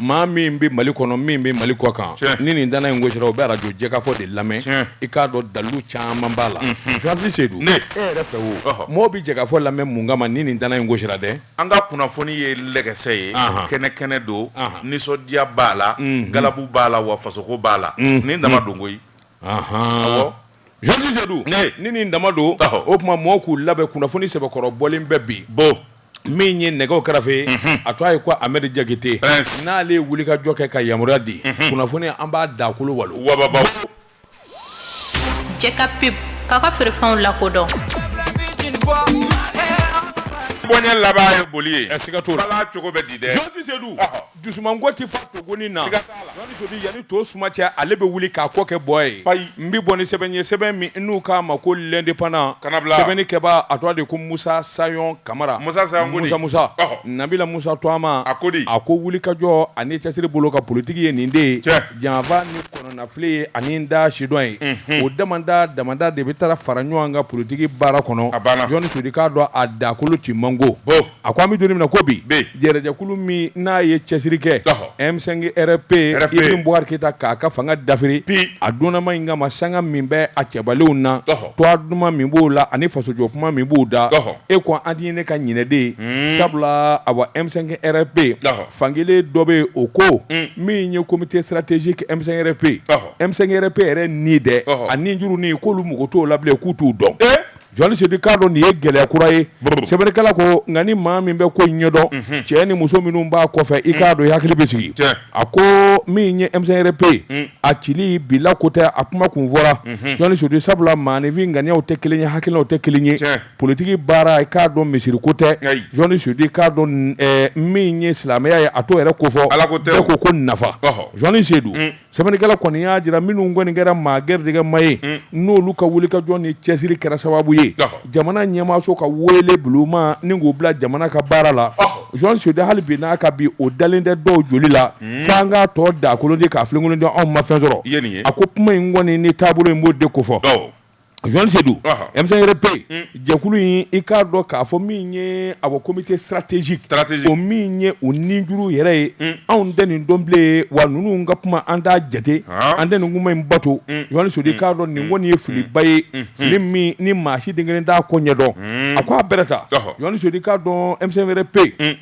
maa min bɛ Mali kɔnɔ min bɛ Mali kɔ kan ni nin dana in gosira o bɛ radio Jɛkafɔ de lamɛn i k'a dɔn dalu caman b'a la Joyce Seydou e yɛrɛ fɛ o mɔgɔw bɛ Jɛkafɔ lamɛn mun kama ni nin dana in gosira dɛ an ka kunnafoni ye lɛgɛsɛ ye kɛnɛ don nisɔndiya b'a la galabu b'a la wa fasoko b'a la ni dama don koyi Joyce Seydou ni nin dama don o tuma mɔgɔw k'u labɛn kunnafoni sɛbɛkɔrɔ bɔlen bɛ bi min ye nɛgɛw kɛrɛfɛ a to a ye ko Ahmed Jakite n'ale ye wuli ka jɔ kɛ ka yamaruya di kunnafoni an b'a dakolo walo Jɛka Pub k'a ka feerefɛnw lakodɔn Bonɲɛ laban ye boli ye siga t'o la bala cogo bɛ di dɛ Joyce Seydou dusumango tɛ fa togoni na Joyce Seydou yanni to suma cɛ ale bɛ wuli k'a kɔ kɛ bɔ ye n bɛ bɔ ni sɛbɛn ye sɛbɛn min n'u k'a ma ko l'indépendant sɛbɛnni kɛba a tɔgɔ de ko Musa Sayon Kamara Musa Nabila Musa Toama a ko wuli ka jɔ ani cɛsiri bolo ka politiki ye nin de ye janfa ni kɔnɔnafili ye ani da sidɔn ye o damanda de bɛ taa fara ɲɔgɔn ka politiki baara kɔnɔ Joyce Seydou k'a dɔn a dakolo ti man a ko an bɛ don min na ko bi jɛrɛjɛkulu min n'a ye cɛsiri kɛ M5 RP Ibrim Boubacar Keita k'a ka fanga dafiri a donnama in kama sanga min bɛ a cɛbalenw na toit duman min b'o la ani fasojɔ kuma min b'o da e ko an tɛ ne ka ɲinɛden sabula awa M5 RP fankelen dɔ bɛ o ko min ye comité stratégique M5 RP M5 RP yɛrɛ ni dɛ a ni juru ni k'olu mago t'o la bilen k'u t'u dɔn Joyce Seydou k'a dɔn nin ye gɛlɛya kura ye sɛbɛnnikɛla ko nka ni maa min bɛ ko ɲɛdɔn cɛ ni muso minnu b'a kɔfɛ i k'a dɔn i hakili bɛ sigi a ko min ye M5 RP a cili bila ko tɛ a kuma kun fɔra Joyce Seydou sabula maanifin ŋaniyaw tɛ kelen ye hakilinaw tɛ kelen ye politiki baara i k'a dɔn misiri ko tɛ Joyce Seydou k'a dɔn min ye silamɛya ye a t'o yɛrɛ ko fɔ bɛɛ ko nafa Joyce Seydou sɛbɛnnikɛla kɔni y'a jira minnu kɔni kɛra maa gɛrɛdigɛma ye n'olu ka wulikajɔ ni cɛsiri kɛra sababu ye jamana ɲɛmaaso ka wele buluma ni k'o bila jamana ka baara la Joyce Seydou hali bi n'a ka bi o dalen tɛ dɔw joli la f'an k'a tɔ dakolo di k'a filenkolon di anw ma fɛn sɔrɔ a ko kuma in kɔni ni taabolo in b'o de ko fɔ Joyce Seydou M5 RP jɛkulu in i k'a dɔn k'a fɔ min ye awɔ comité stratégique o min ye o ninjuru yɛrɛ ye anw tɛ nin dɔn bilen wa ninnu ka kuma an t'a jate an tɛ nin kuma in bato Joyce Seydou k'a dɔn nin kɔni ye filiba ye fili min ni maa si den kelen t'a ko ɲɛdɔn a ko a bɛrɛta Joyce Seydou k'a dɔn M5 RP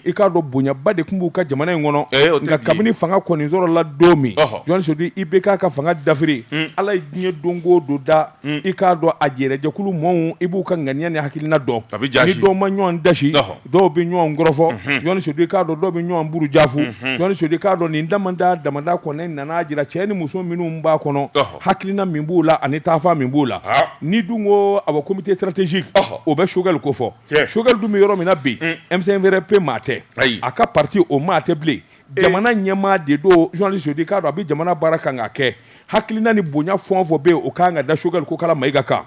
i k'a dɔn bonyaba de tun b'u ka jamana in kɔnɔ nka kabini fanga kɔni sɔrɔ la don min Joyce Seydou i bɛ k'a ka fanga dafiri ala ye diɲɛ don o don da i k'a dɔn a jɛrɛjɛkulu mɔɔw i b'u ka ŋaniya ni hakilina dɔn ni dɔw ma ɲɔgɔn dasi dɔw bɛ ɲɔgɔn kɔrɔfɔ Joyce Seydou k'a dɔn dɔw bɛ ɲɔgɔn buru jafu Joyce Seydou k'a dɔn nin damada kɔnɔ nana jira cɛ ni muso minnu b'a kɔnɔ hakilina min b'u la ani taafa min b'u la ni dun ko awɔ comité stratégique o bɛ Choguel ko fɔ Choguel dun bɛ yɔrɔ min na bi M5 RP maa tɛ a ka parti o maa tɛ bilen jamana ɲɛmaa de don Joyce Seydou k'a dɔn a bɛ jamana baara kan ka kɛ hakilina ni bonya fɛn o fɛn bɛ yen o kan ka da Choguel ko kala Mayiga kan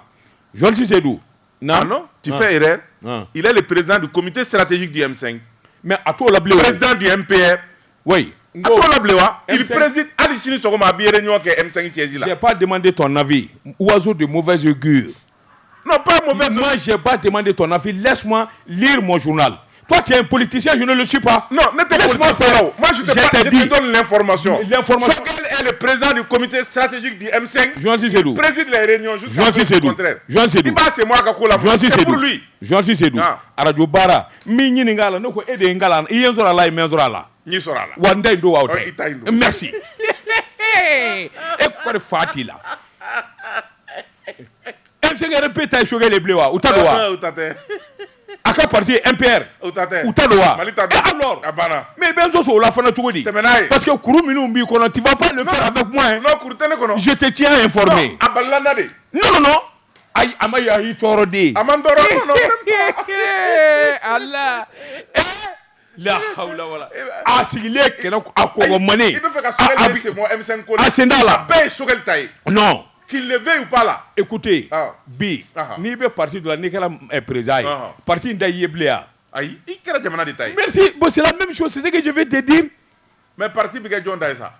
Joyce Seydou non tu fais erreur il est le président du comité stratégique du M5 mais à t'o la bilen président du MPR oui a t'o la bilen wa il préside hali sini sɔgɔma a bɛ réunion kɛ M5 siège la j'ai pas demandé ton avis oiseau de mauvaise augure non pas mauvaise moi j'ai pas demandé ton avis laisse-moi lire mon journal. Toi, tu es un politicien, je ne le suis pas. Non, ne t'es pas faire. Moi, je te donne l'information. Choguel est le président du comité stratégique du M5. Joyce Seydou. Il préside les réunions jusqu'à le contraire. Joyce Seydou. C'est moi qui ai la voix. C'est pour lui. Joyce Seydou. Radio Bara. Mi ni ngala no ko ede ngala. Iyen zora la imen zora la. Ni zora la. Wanda ndo wa ote. Merci. E ko de fati la. M5 répéta Choguel le blewa. Utadowa. Utate. A ka parti MPR Utadowa alors mais ben so so la fana cogo di parce que kuru minnu b'i kɔnɔ tu vas pas le faire avec moi hein? Non kuru tɛ ne kɔnɔ je te tiens informé a balila de non ayi a ma y'i tɔɔrɔ de a man tɔɔrɔ non Allah la hawla wala a sigilen kɛlɛ a kɔgɔmanen i bɛ fɛ ka Choguel de c'est moi M5 ko a senda la a bɛɛ ye Choguel ta ye non qu'il le veuille ou pas là. Écoutez, bi, ni be parti de la Nicolas président, parti d'Aïebléa. Aïe, il quelle jamana de taille. Merci, bon, c'est la même chose, c'est ce que je vais te dire. Mais parti bige John Daï ça.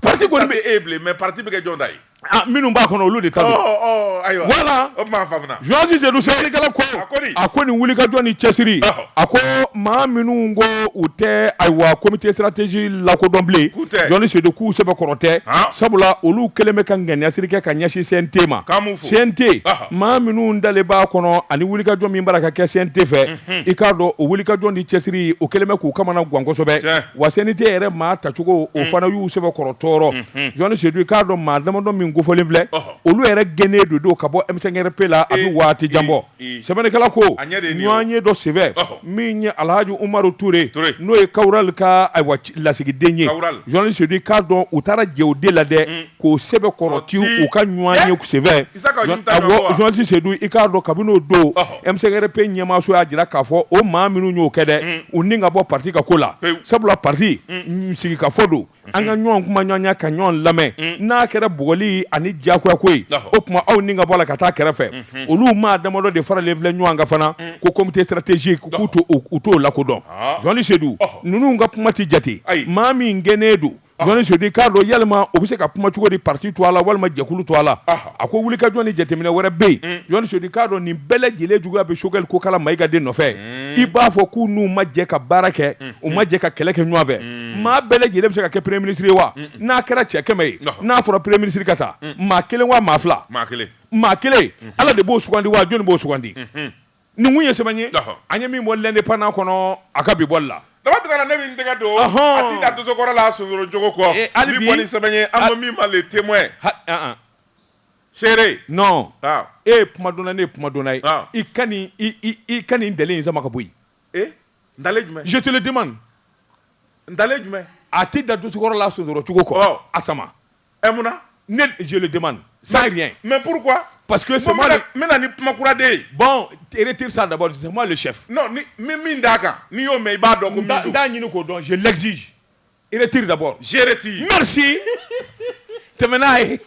Parti qu'on est éblé, mais parti bige John Daï. ah minnu b'a kɔnɔ olu de ta don ayiwa voilà o ma famuna Joasi Seydou sɛbɛnnikɛla ko a ko ni wulikajɔ ni cɛsiri a ko maa minnu ko u tɛ ayiwa comité stratégie lakodɔn bilen Joasi Seydou k'u sɛbɛ kɔrɔ tɛ sabula olu kɛlen bɛ ka ŋaniyansiri kɛ ka ɲɛsin CNT ma CNT maa minnu dalen b'a kɔnɔ ani wulikajɔ min b'a ka kɛ CNT fɛ i k'a dɔn o wulikajɔ ni cɛsiri o kɛlen bɛ k'u kamana gan kosɛbɛ wa CNT yɛrɛ maa tacogo o fana y'u sɛbɛ kɔrɔ tɔɔrɔ Joasi Seydou i k'a dɔn maa damadɔ min kofɔlen filɛ olu yɛrɛ gɛnnen don ka bɔ M5RP la a bɛ waati jan bɔ sɛbɛnnikɛla ko ɲɔgɔn ye dɔ senfɛ min ye Alhaji Umaru Ture n'o ye Kawural ka ayiwa lasigiden ye Joasi Seydou i k'a dɔn u taara jɛ o de la dɛ k'o sɛbɛn kɔrɔti u ka ɲɔgɔn ye senfɛ Joasi Seydou i k'a dɔn kabini o don M5RP ɲɛmaaso y'a jira k'a fɔ o maa minnu y'o kɛ dɛ u ni ka bɔ parti ka ko la sabula parti sigi ka fɔ don an ka ɲɔgɔn kuma ɲɔgɔnya ka ɲɔgɔn lamɛn n'a kɛra bugɔli ani diyagoya ko ye o tuma aw ni ka bɔ la ka taa kɛrɛfɛ olu maa damadɔ de faralen filɛ ɲɔgɔn kan fana ko comité stratégique k'u t'o lakodɔn Joasi Seydou ninnu ka kuma ti jate maa min gɛnnen don Joasi Seydou k'a dɔn yalima o bɛ se ka kuma cogo di parti to a la walima jɛkulu to a la a ko wulikajɔ ni jateminɛ wɛrɛ bɛ yen Joasi Seydou k'a dɔn nin bɛɛ lajɛlen juguya bɛ Choguel Kokala Mayiga den nɔfɛ i b'a fɔ k'u n'u ma jɛ ka baara kɛ u ma jɛ ka kɛlɛ kɛ ɲɔgɔn fɛ maa bɛɛ lajɛlen bɛ se ka kɛ premier ministre ye wa n'a kɛra cɛ 100 ye n'a fɔra premier ministre ka taa maa kelen wa maa fila maa kelen Ala de b'o sugandi wa jɔnni b'o sugandi nin kun ye sɛbɛn ye an ye min bɔ l'indépendant kɔnɔ a ka bi bɔli la dama tigɛra ne min tɛgɛ don a ti da dosokɔrɔ la sonsoro jogo kɔ bi bɔ ni sɛbɛn ye an ko min ma le témoin seere non e ye kuma donna ne ye kuma donna ye i ka nin dɛlɛ in sama ka bɔ yen ndale jumɛn je te le demande ndale jumɛn a ti da dosokɔrɔ la sonsoro cogo kɔ a sama munna ne je le demande sans rien mais pourquoi parce que c'est moi mina ni kuma kura de ye bon retire ça d'abord c'est moi le chef non ni min d'a kan n'i y'o mɛn i b'a dɔn ko min don n'a ɲini k'o dɔn je l'exige retire d'abord je retire merci tɛmɛ n'a ye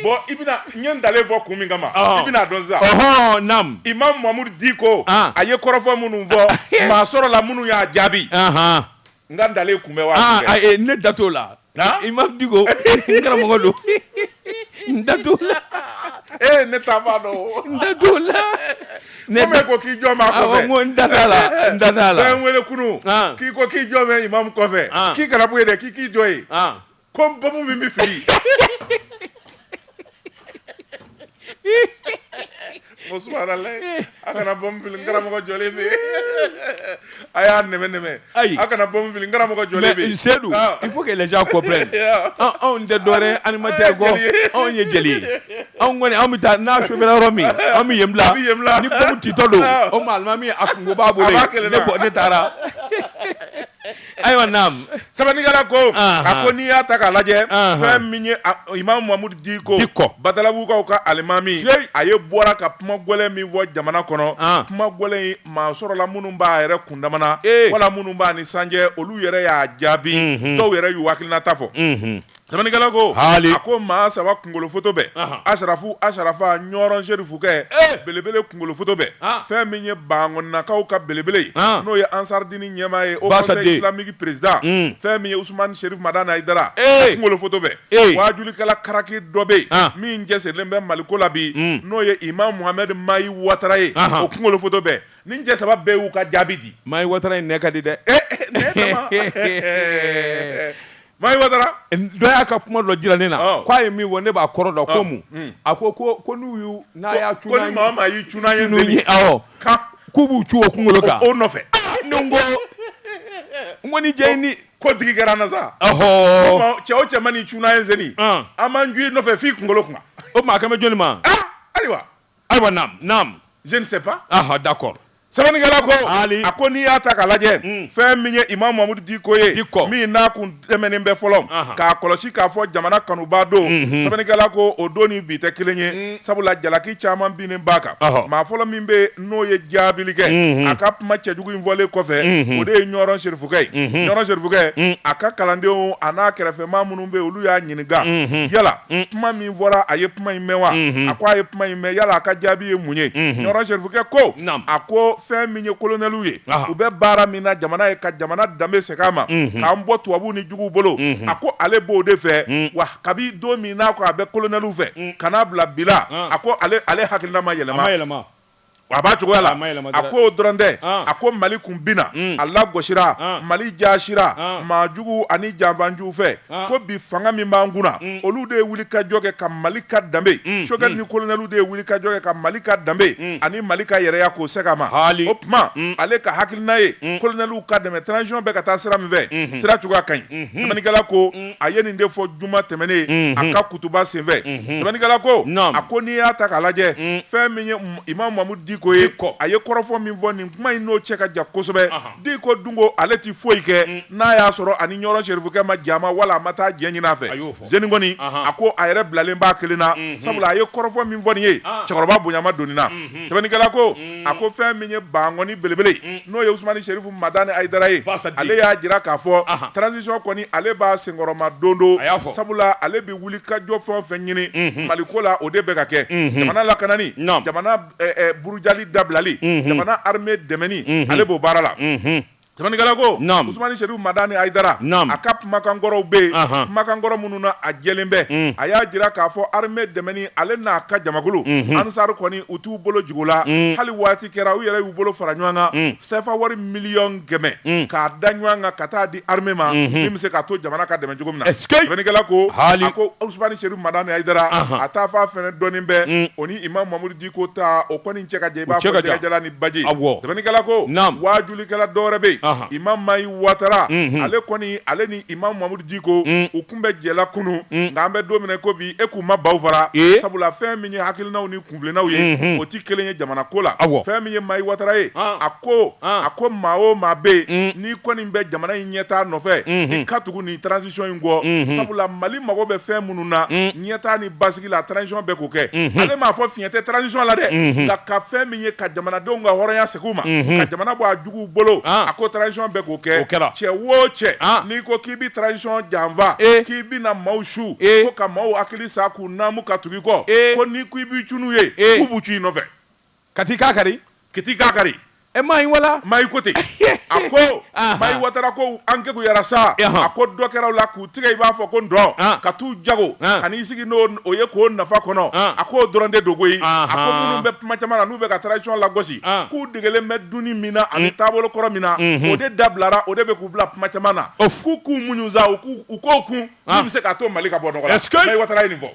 bon i bɛna n ye ndale fɔ kun min kama i bɛna dɔn sisan nam Imam Mamudu Diko a ye kɔrɔfɔ minnu fɔ maa sɔrɔ la minnu y'a jaabi n ka ndale kun bɛ waati ne da t'o la Imam Diko n karamɔgɔ don n da t'o la ne ta b'a dɔn n da t'o la ne ko k'i jɔ m'a kɔfɛ n da t'a la n da t'a la bɛɛ n wele kunun k'i ko k'i jɔ mɛ Imam kɔfɛ k'i kana bɔ yen dɛ k'i jɔ yen ko bamu min bɛ fili Subhanallah a kana bɔ n fili n karamɔgɔ jɔlen bɛ a y'a nɛmɛ a kana bɔ n fili n karamɔgɔ jɔlen bɛ Seydou il faut que les gens comprennent anw tɛ dɔwɛrɛ animateur kɔ anw ye jeli ye anw kɔni anw bɛ taa n'a chauffeur yɔrɔ min an bɛ yen bila ni bamu titɔ don o maa alimami a kungo b'a bolo yen ne taara ayiwa naam sɛbɛnnikɛla ko a ko n'i y'a ta k'a lajɛ fɛn min ye Imam Mamudu Diko Badalabukaw ka alimami a ye bɔra ka kuma gɛlɛn min fɔ jamana kɔnɔ kuma gɛlɛn in maa sɔrɔla minnu b'a yɛrɛ kundamana wala minnu b'a ni sanjɛ olu yɛrɛ y'a jaabi dɔw yɛrɛ y'u hakilinata fɔ sɛbɛnnikɛla ko a ko maa saba kunkolo foto bɛɛ Asharafa Ɲɔrɔn Serifu kɛ belebele kunkolo foto bɛɛ fɛn min ye Bangɔninakaw ka belebele n'o ye Ansardini ɲɛmaa ye au conseil islamique président fɛn min ye Usmani Sherif Madani Haidara kunkolo foto bɛɛ wajulikɛla karaki dɔ bɛ yen min cɛsirilen bɛ Maliko la bi n'o ye Imam Muhammed Mayi Watara ye o kunkolo foto bɛɛ nin cɛ saba bɛɛ y'u ka jaabi di Mayi Watara in nɛ ka di dɛ Mayi Watara dɔ y'a ka kuma dɔ jira ne na k'a ye min fɔ ne b'a kɔrɔ dɔn ko mun a ko n'u y'u n'a y'a cunna ko ni maa maa y'i cunna ye seli k'u b'u cu o kunkolo kan o nɔfɛ ne ko ni jɛ ni ko tigi kɛra na sa cɛ o cɛ ma n'i cunna ye seli an m'an ju i nɔfɛ f'i kunkolo kunna o maa kɛmɛ joli ma ayiwa naam je ne sais pas d'accord sɛbɛnnikɛla ko a ko n'i y'a ta k'a lajɛ fɛn min ye Imam Mamudu Diko ye min n'a kun tɛmɛnen bɛ fɔlɔ k'a kɔlɔsi k'a fɔ jamana kanuba don sɛbɛnnikɛla ko o don ni bi tɛ kelen ye sabula jalaki caman binnen b'a kan maa fɔlɔ min bɛ n'o ye jaabili kɛ a ka kuma cɛjugu in fɔlen kɔfɛ o de ye Ɲɔrɔn Serifukɛ ye Ɲɔrɔn Serifukɛ a ka kalandenw a n'a kɛrɛfɛmaa minnu bɛ olu y'a ɲininka yala kuma min fɔra a ye kuma in mɛn wa a ko a ye kuma in mɛn yala a ka jaabi ye mun ye Ɲɔrɔn Serifukɛ ko a ko fɛn min ye colonel ye u bɛ baara min na jamana ye ka jamana danbe segin a ma k'an bɔ tubabu ni juguw bolo a ko ale b'o de fɛ wa kabi don min n'a ko a bɛ colonel fɛ ka n'a bila bila a ko ale hakilina ma yɛlɛma a b'a cogoya la a ko dɔrɔn tɛ a ko Mali kun bina a lagosira Mali jaasira maajugu ani janfanjugu fɛ ko bi fanga min b'an kunna olu de ye wuli ka jɔ kɛ ka Mali ka danbe Choguel ni colonel de ye wuli ka jɔ kɛ ka Mali ka danbe ani Mali ka yɛrɛya k'o segin a ma o tuma ale ka hakilina ye colonel ka dɛmɛ transition bɛ ka taa sira min fɛ sira cogoya ka ɲi sɛbɛnnikɛla ko a ye nin de fɔ juma tɛmɛnen a ka kutuba senfɛ sɛbɛnnikɛla ko a ko n'i y'a ta k'a lajɛ fɛn min ye Imam Mamadu Diko ye a ye kɔrɔfɔ min fɔ nin kuma in n'o cɛ ka jan kosɛbɛ Diko dunko ale ti foyi kɛ n'a y'a sɔrɔ ani ɲɔrɔ serifukɛ ma jama wala a ma taa jɛ ɲini a fɛ Zeni kɔni a ko a yɛrɛ bilalen b'a kelen na sabula a ye kɔrɔfɔ min fɔ nin ye cɛkɔrɔba bonyama donni na sɛbɛnnikɛla ko a ko fɛn min ye bangɔni belebele n'o ye Usmani Sherifu Madani Ayidara ye ale y'a jira k'a fɔ transition kɔni ale b'a senkɔrɔma don sabula ale bɛ wuli ka jɔ fɛn o fɛn ɲini Maliko la o de bɛ ka kɛ jamana lakanani jamana burujali dabilali jamana armée dɛmɛni ale b'o baara la sɛbɛnnikɛla ko Usmani Sherifu Madani Ayidara a ka kumakangɔrɔw bɛ yen kumakangɔrɔ minnu na a jɛlen bɛ a y'a jira k'a fɔ armée dɛmɛni ale n'a ka jamakulu Ansar kɔni u t'u bolo jugu la hali waati kɛra u yɛrɛ y'u bolo fara ɲɔgɔn kan CFA wari 1,000,000 k'a da ɲɔgɔn kan ka taa di armée ma min bɛ se k'a to jamana ka dɛmɛ cogo min na sɛbɛnnikɛla ko a ko Usmani Sherifu Madani Ayidara a t'a fɔ a fɛnɛ dɔɔnin bɛ o ni Imam Mamadu Diko ta o kɔni cɛ ka jan i b'a fɔ Jɛgɛjala ni Baji sɛbɛnnikɛla ko waajulikɛla dɔwɛrɛ bɛ yen Imam Mayi Watara ale kɔni ale ni Imam Mamadu Diko u kun bɛ jɛla kunu nka an bɛ don min ko bi e k'u ma baw fara sabula fɛn min ye hakilinaw ni kunfilennaw ye o ti kelen ye jamana ko la fɛn min ye Mayi Watara ye a ko maa o maa bɛ yen n'i kɔni bɛ jamana in ɲɛtaa nɔfɛ i ka tugu ni transition in kɔ sabula Mali mago bɛ fɛn minnu na ɲɛtaa ni basigi la transition bɛ k'o kɛ ale m'a fɔ fiɲɛ tɛ transition la dɛ nka ka fɛn min ye ka jamanadenw ka hɔrɔnya segin u ma ka jamana bɔ a juguw bolo a ko transition bɛ k'o kɛ cɛ wo cɛ n'i ko k'i bi transition janfa k'i bɛna maaw su ko ka maaw hakili sa k'u naamu ka tugu i kɔ ko n'i ko i b'i cunu ye k'u b'u ci i nɔfɛ ka t'i k'a kari Mayi wala Mayi ko ten a ko Mayi Watara ko an kekuyara sa a ko dɔ kɛra la k'u tigɛ i b'a fɔ ko ndɔn ka t'u jago ka n'i sigi n'o ye k'o nafa kɔnɔ a k'o dɔrɔn de dogo ye a ko minnu bɛ kuma caman na n'u bɛ ka transition lagosi k'u degelen bɛ dunni min na ani taabolo kɔrɔ min na o de dabilara o de bɛ k'u bila kuma caman na k'u muɲu sa u k'o kun min bɛ se k'a to Mali ka bɔ nɔgɔ la Mayi Watara ye nin fɔ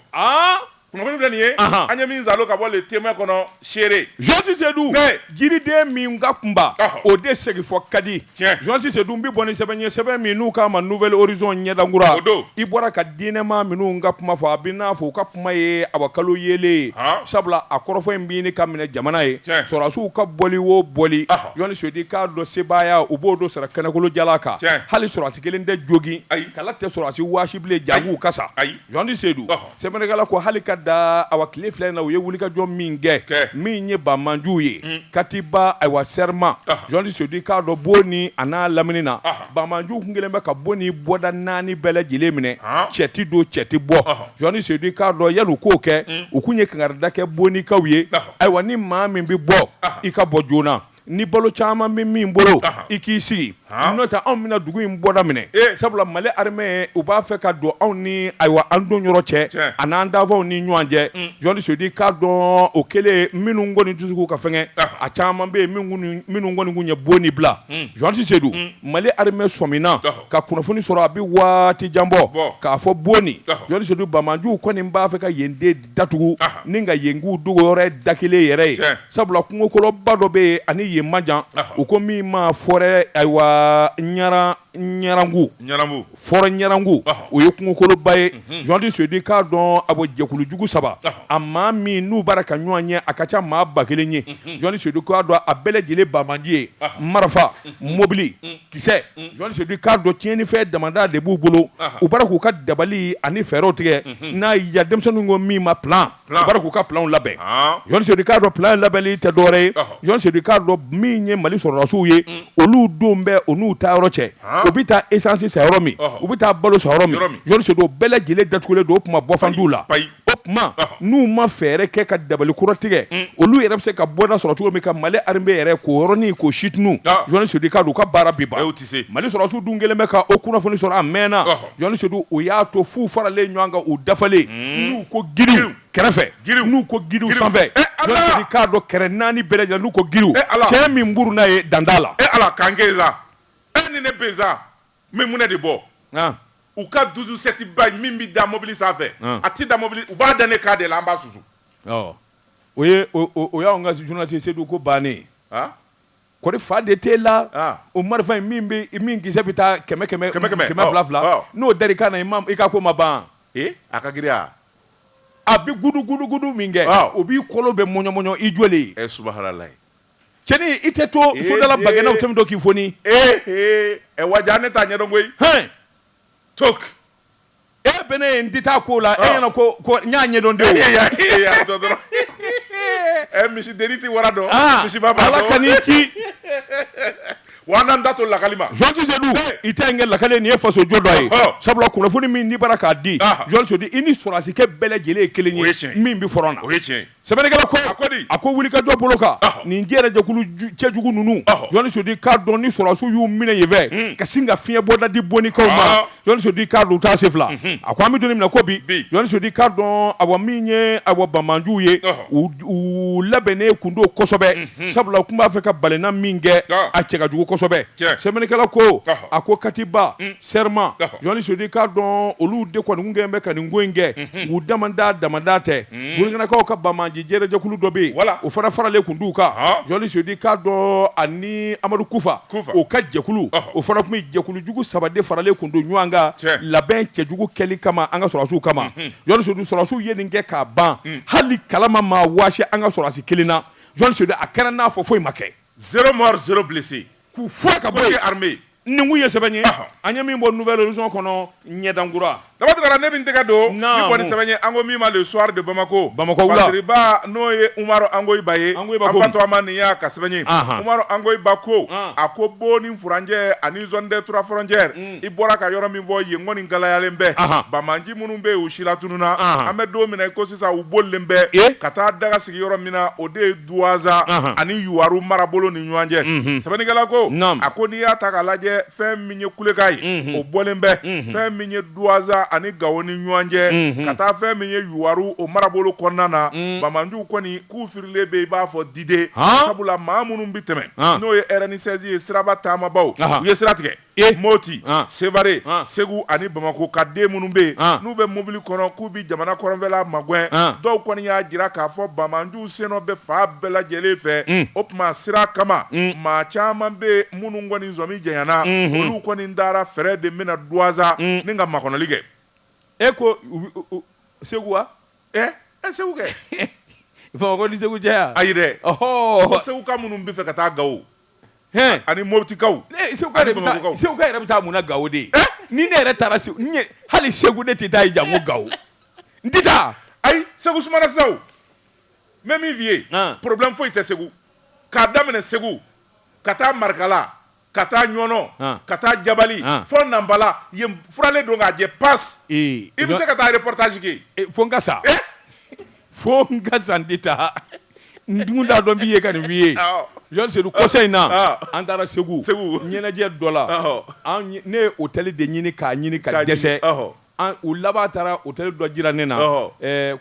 kunnafoni filɛ nin ye an ye min zalo ka bɔ le témoin kɔnɔ seere Jean Seydou jiriden min ka kunba o de segin fɔ ka di Jean Seydou n bɛ bɔ ni sɛbɛn ye sɛbɛn min n'u k'a ma Nouvelle Horizon ɲɛdankura i bɔra ka diinɛma minnu ka kuma fɔ a bɛ n'a fɔ u ka kuma ye abakalo yelen sabula a kɔrɔfɔ in bɛ ka minɛ jamana ye sɔrɔdasiw ka bɔli o bɔli Jean Seydou k'a dɔn sebaaya u b'o dɔn sara kɛnɛkolo jala kan hali sɔrɔdasi kelen tɛ jogi kala tɛ sɔrɔdasi waasi bilen jagu kasa Jean Seydou sɛbɛnnikɛla ko hali ka da awa tile filɛ na u ye wulikajɔ min kɛ min ye Bamanju ye Katiba ayiwa serment Jean Seydou k'a dɔn Boni a n'a lamini na Bamanju kun kelen bɛ ka Boni bɔda 4 bɛɛ lajɛlen minɛ cɛ ti don cɛ ti bɔ Jean Seydou k'a dɔn yali u k'o kɛ u kun ye kangarida kɛ Bonikaw ye ayiwa ni maa min bɛ bɔ i ka bɔ joona ni balo caman bɛ min bolo i k'i sigi n'o tɛ anw bɛna dugu in bɔda minɛ sabula Mali armée u b'a fɛ ka don anw ni ayiwa an don yɔrɔ cɛ a n'an dafaw ni ɲɔgɔn cɛ Jean Seydou k'a dɔn o kɛlen minnu kɔni dusu k'u ka fɛngɛ a caman bɛ yen minnu kɔni kun ye Boni bila Jean Seydou Mali armée sɔmina ka kunnafoni sɔrɔ a bɛ waati jan bɔ k'a fɔ Boni Jean Seydou Bamanju kɔni b'a fɛ ka yen den datugu ni ka yen k'u dogo yɔrɔ ye da kelen yɛrɛ ye sabula kungokolonba dɔ bɛ yen ani yen majan u ko min ma fɔrɛ ayiwa ɲarangu fɔrɔ ɲarangu o ye kungokoloba ye Jean Seydou k'a dɔn a bɔ jɛkulujugu 3 a maa min n'u b'ara ka ɲɔgɔn ye a ka ca maa 1000 ye Jean Seydou k'a dɔn a bɛɛ lajɛlen Bamanji ye marifa mobili kisɛ Jean Seydou k'a dɔn tiɲɛnifɛn damada de b'u bolo u b'ara k'u ka dabali ani fɛɛrɛw tigɛ n'a ya denmisɛnninw ko min ma plan u b'ara k'u ka planw labɛn Jean Seydou k'a dɔn plan labɛnli tɛ dɔwɛrɛ ye Jean Seydou k'a dɔn min ye Mali sɔrɔdasiw ye olu don bɛ o n'u taa yɔrɔ cɛ u bɛ taa essence san yɔrɔ min u bɛ taa balo san yɔrɔ min Jean Seydou bɛɛ lajɛlen datugulen don o kuma bɔfandiw la o kuma n'u ma fɛɛrɛ kɛ ka dabali kura tigɛ olu yɛrɛ bɛ se ka bɔda sɔrɔ cogo min ka Mali armée yɛrɛ k'o yɔrɔnin k'o sitinu journaliste di ka u ka baara bi ban Mali sɔrɔsiw dun kɛlen bɛ ka o kunnafoni sɔrɔ a mɛnna journaliste o y'a to fu faralen ɲɔgɔn kan u dafalen n'u ko giriw kɛrɛfɛ n'u ko giriw sanfɛ journaliste di k'a dɔn kɛrɛ naani bɛɛ lajɛlen n'u ko giriw cɛ min buru n'a ye danda la ala kan keza ni ne beza min mun de bɔ u ka 12 ba min bi da mobile sanfɛ a ti da mobile u b'a da ne ka de la an b'a susu o y'anw ka journaliste Seydou ko bannen kɔri fa de t'e la o marifa in min kisɛ bɛ taa kɛmɛ fila n'o dar'i kan na i ka ko ma ban a ka giriya a bi gudu min kɛ o b'i kolo bɛ mɔɲɔmɔɲɔ i jɔlen subhanalahi cɛni i tɛ to sodala bagɛnaw tɛmɛ to k'i foni wajan ne t'a ɲɛdɔn koyi tok bɛ ne ye n tɛ taa ko la e ɲɛna ko n y'a ɲɛdɔn de o misi deni tɛ wara dɔn misi ba b'a dɔn Ala ka n'i ci wa n'an da to lakali ma Joël Seydou i tɛ n kɛ lakale nin ye faso jɔ dɔ ye sabula kunnafoni min n'i bara k'a di Joël Seydou i ni sɔrɔdasikɛ bɛɛ lajɛlen ye kelen ye min bi fɔrɔn na o ye tiɲɛ sɛbɛnnikɛla ko a ko wulikajɔ bolo kan nin jɛrɛ jɛkulu cɛjugu ninnu Joël Seydou k'a dɔn ni sɔrɔdasiw y'u minɛ yen fɛ ka sin ka fiɲɛ bɔda di bonnikaw ma Joël Seydou k'a dɔn u t'a se fila a ko an bɛ don min na ko bi Joël Seydou k'a dɔn awɔ min ye awɔ Banmanjuw ye u labɛnnen kun don kosɛbɛ sabula u tun b'a fɛ ka balena min kɛ a cɛ ka jugu kosɛbɛ sɛbɛnnikɛla ko a ko Katiba Serma Joël Seydou k'a dɔn olu de kɔni kɛlen bɛ ka nin ko in kɛ u damanda tɛ Burkinakaw ka Banmanji jɛrɛjɛkulu dɔ bɛ yen o fana faralen kun d'u kan Joël Seydou k'a dɔn ani Amadu Kufa o ka jɛkulu o fana tun bɛ jɛkulu jugu 3 de faralen kun don ɲɔgɔn kan labɛn cɛjugu kɛli kama an ka sɔrɔdasiw kama Joël Seydou sɔrɔdasiw ye nin kɛ k'a ban hali kalama ma waasi an ka sɔrɔdasi kelen na Joël Seydou a kɛra n'a fɔ foyi ma kɛ 0 mort 0 blessé k'u fɔ ka bɔ armée nin kun ye sɛbɛn ye an ye min bɔ nouvelle horizon kɔnɔ ɲɛdankura dabatigara ne bɛ n tɛgɛ don min bɔ ni sɛbɛn ye an ko min ma le soir de Bamako Fasiriba n'o ye Umaru Angoyiba ye an fatɔma nin y'a ka sɛbɛn ye Umaru Angoyiba ko a ko Bo ni Furanjɛ ani zone des 3 frontières i bɔra ka yɔrɔ min fɔ yen kɔni galayalen bɛ Bamanji minnu bɛ yen u si la tununa an bɛ don min na i ko sisan u bolilen bɛ ka taa daga sigi yɔrɔ min na o de ye Duwaza ani Yuwaru marabolo ni ɲɔgɔn cɛ sɛbɛnnikɛla ko a ko n'i y'a ta k'a lajɛ fɛn min ye kuleka ye o bɔlen bɛ fɛn min ye Duwaza ani Gawo ni ɲɔgɔn cɛ ka taa fɛn min ye Yuwaru o marabolo kɔnɔna na Bamanjuw kɔni k'u firilen bɛ i b'a fɔ dide sabula maa minnu bi tɛmɛ n'o ye RN16 ye siraba taamabaw u ye sira tigɛ Moti Sevare Segu ani Bamako ka den minnu bɛ yen n'u bɛ mobili kɔnɔ k'u bi jamana kɔrɔnfɛla magɛn dɔw kɔni y'a jira k'a fɔ Bamanjuw sennɔ bɛ fa bɛɛ lajɛlen fɛ o tuma sira kama maa caman bɛ minnu kɔni zɔmi janyana olu kɔni dara fɛɛrɛ de bɛna Duwaza ni ka makɔnɔli kɛ e ko Segu wa Segu kɛ Bamako ni Segu cɛ ya ayi dɛ ko Segu ka minnu bɛ fɛ ka taa Gawo ani Moptikaw Segu ka yɛrɛ bɛ taa mun na Gawo de ni ne yɛrɛ taara Segu hali Segu ne tɛ taa yen janko Gawo n tɛ taa ayi Segu sumana sisan mɛ min f'i ye problème foyi tɛ Segu k'a daminɛ Segu ka taa Marikala ka taa Ɲɔnɔ ka taa Jabali fɔ Nanbala yen furalen don k'a jɛ passe i bɛ se ka taa reportage kɛ fo n ka sa fo n ka sa n tɛ taa n dun t'a dɔn n b'i ye ka nin f'i ye Joël Seydou kɔsa in na an taara Segu ɲɛnajɛ dɔ la ne ye hôtel de ɲini k'a dɛsɛ u laban taara hôtel dɔ jira ne na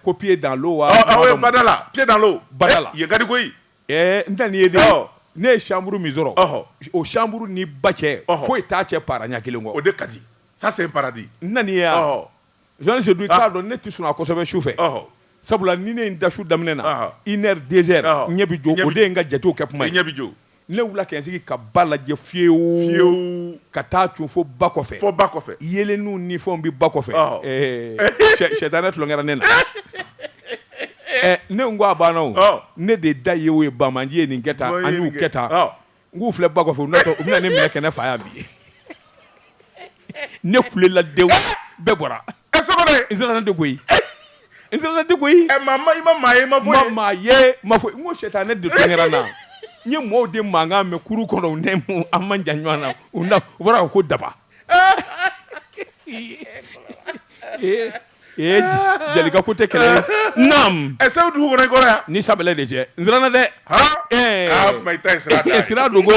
ko pied dans l'eau wa Badala pied dans l'eau Badala yen ka di koyi n tɛ nin ye de ne ye chambre min sɔrɔ o chambre ni ba cɛ foyi t'a cɛ para ɲɛ kelen kɔ o de ka di ça c'est un paradis n nana ye yan Joël Seydou k'a dɔn ne tɛ sɔn a kosɛbɛ su fɛ sabula ni ne ye n da su daminɛ na 1 heure 2 heures ɲɛ bi jɔ o de ye n ka jatew kɛ kuma ye ɲɛ bi jɔ ne wula kɛ n sigi ka ba lajɛ fiyewu ka taa tun fo ba kɔfɛ yelenninw ni fɛnw bi ba kɔfɛ sɛtanɛ tulonkɛra ne na ne ko a banna o ne de da ye o ye Bamanji ye nin kɛ tan an y'u kɛ tan n k'u filɛ ba kɔfɛ u bɛna ne minɛ kɛnɛ fa yan bi ne kulela dewu bɛɛ bɔra n sera de koyi n sera de koyi i ma maa ye ma fɔ n ko sɛtanɛ de tulonkɛra na n ye mɔɔw de mankan mɛn kuru kɔnɔ ne an man jan ɲɔgɔn na u fɔra ko daba Jalika ko tɛ kɛlɛ nam ese dugu kɔnɔ i kɔrɔ yan ni sabɛlɛ de cɛ n siranna dɛ ma i ta ye sira da sira dogo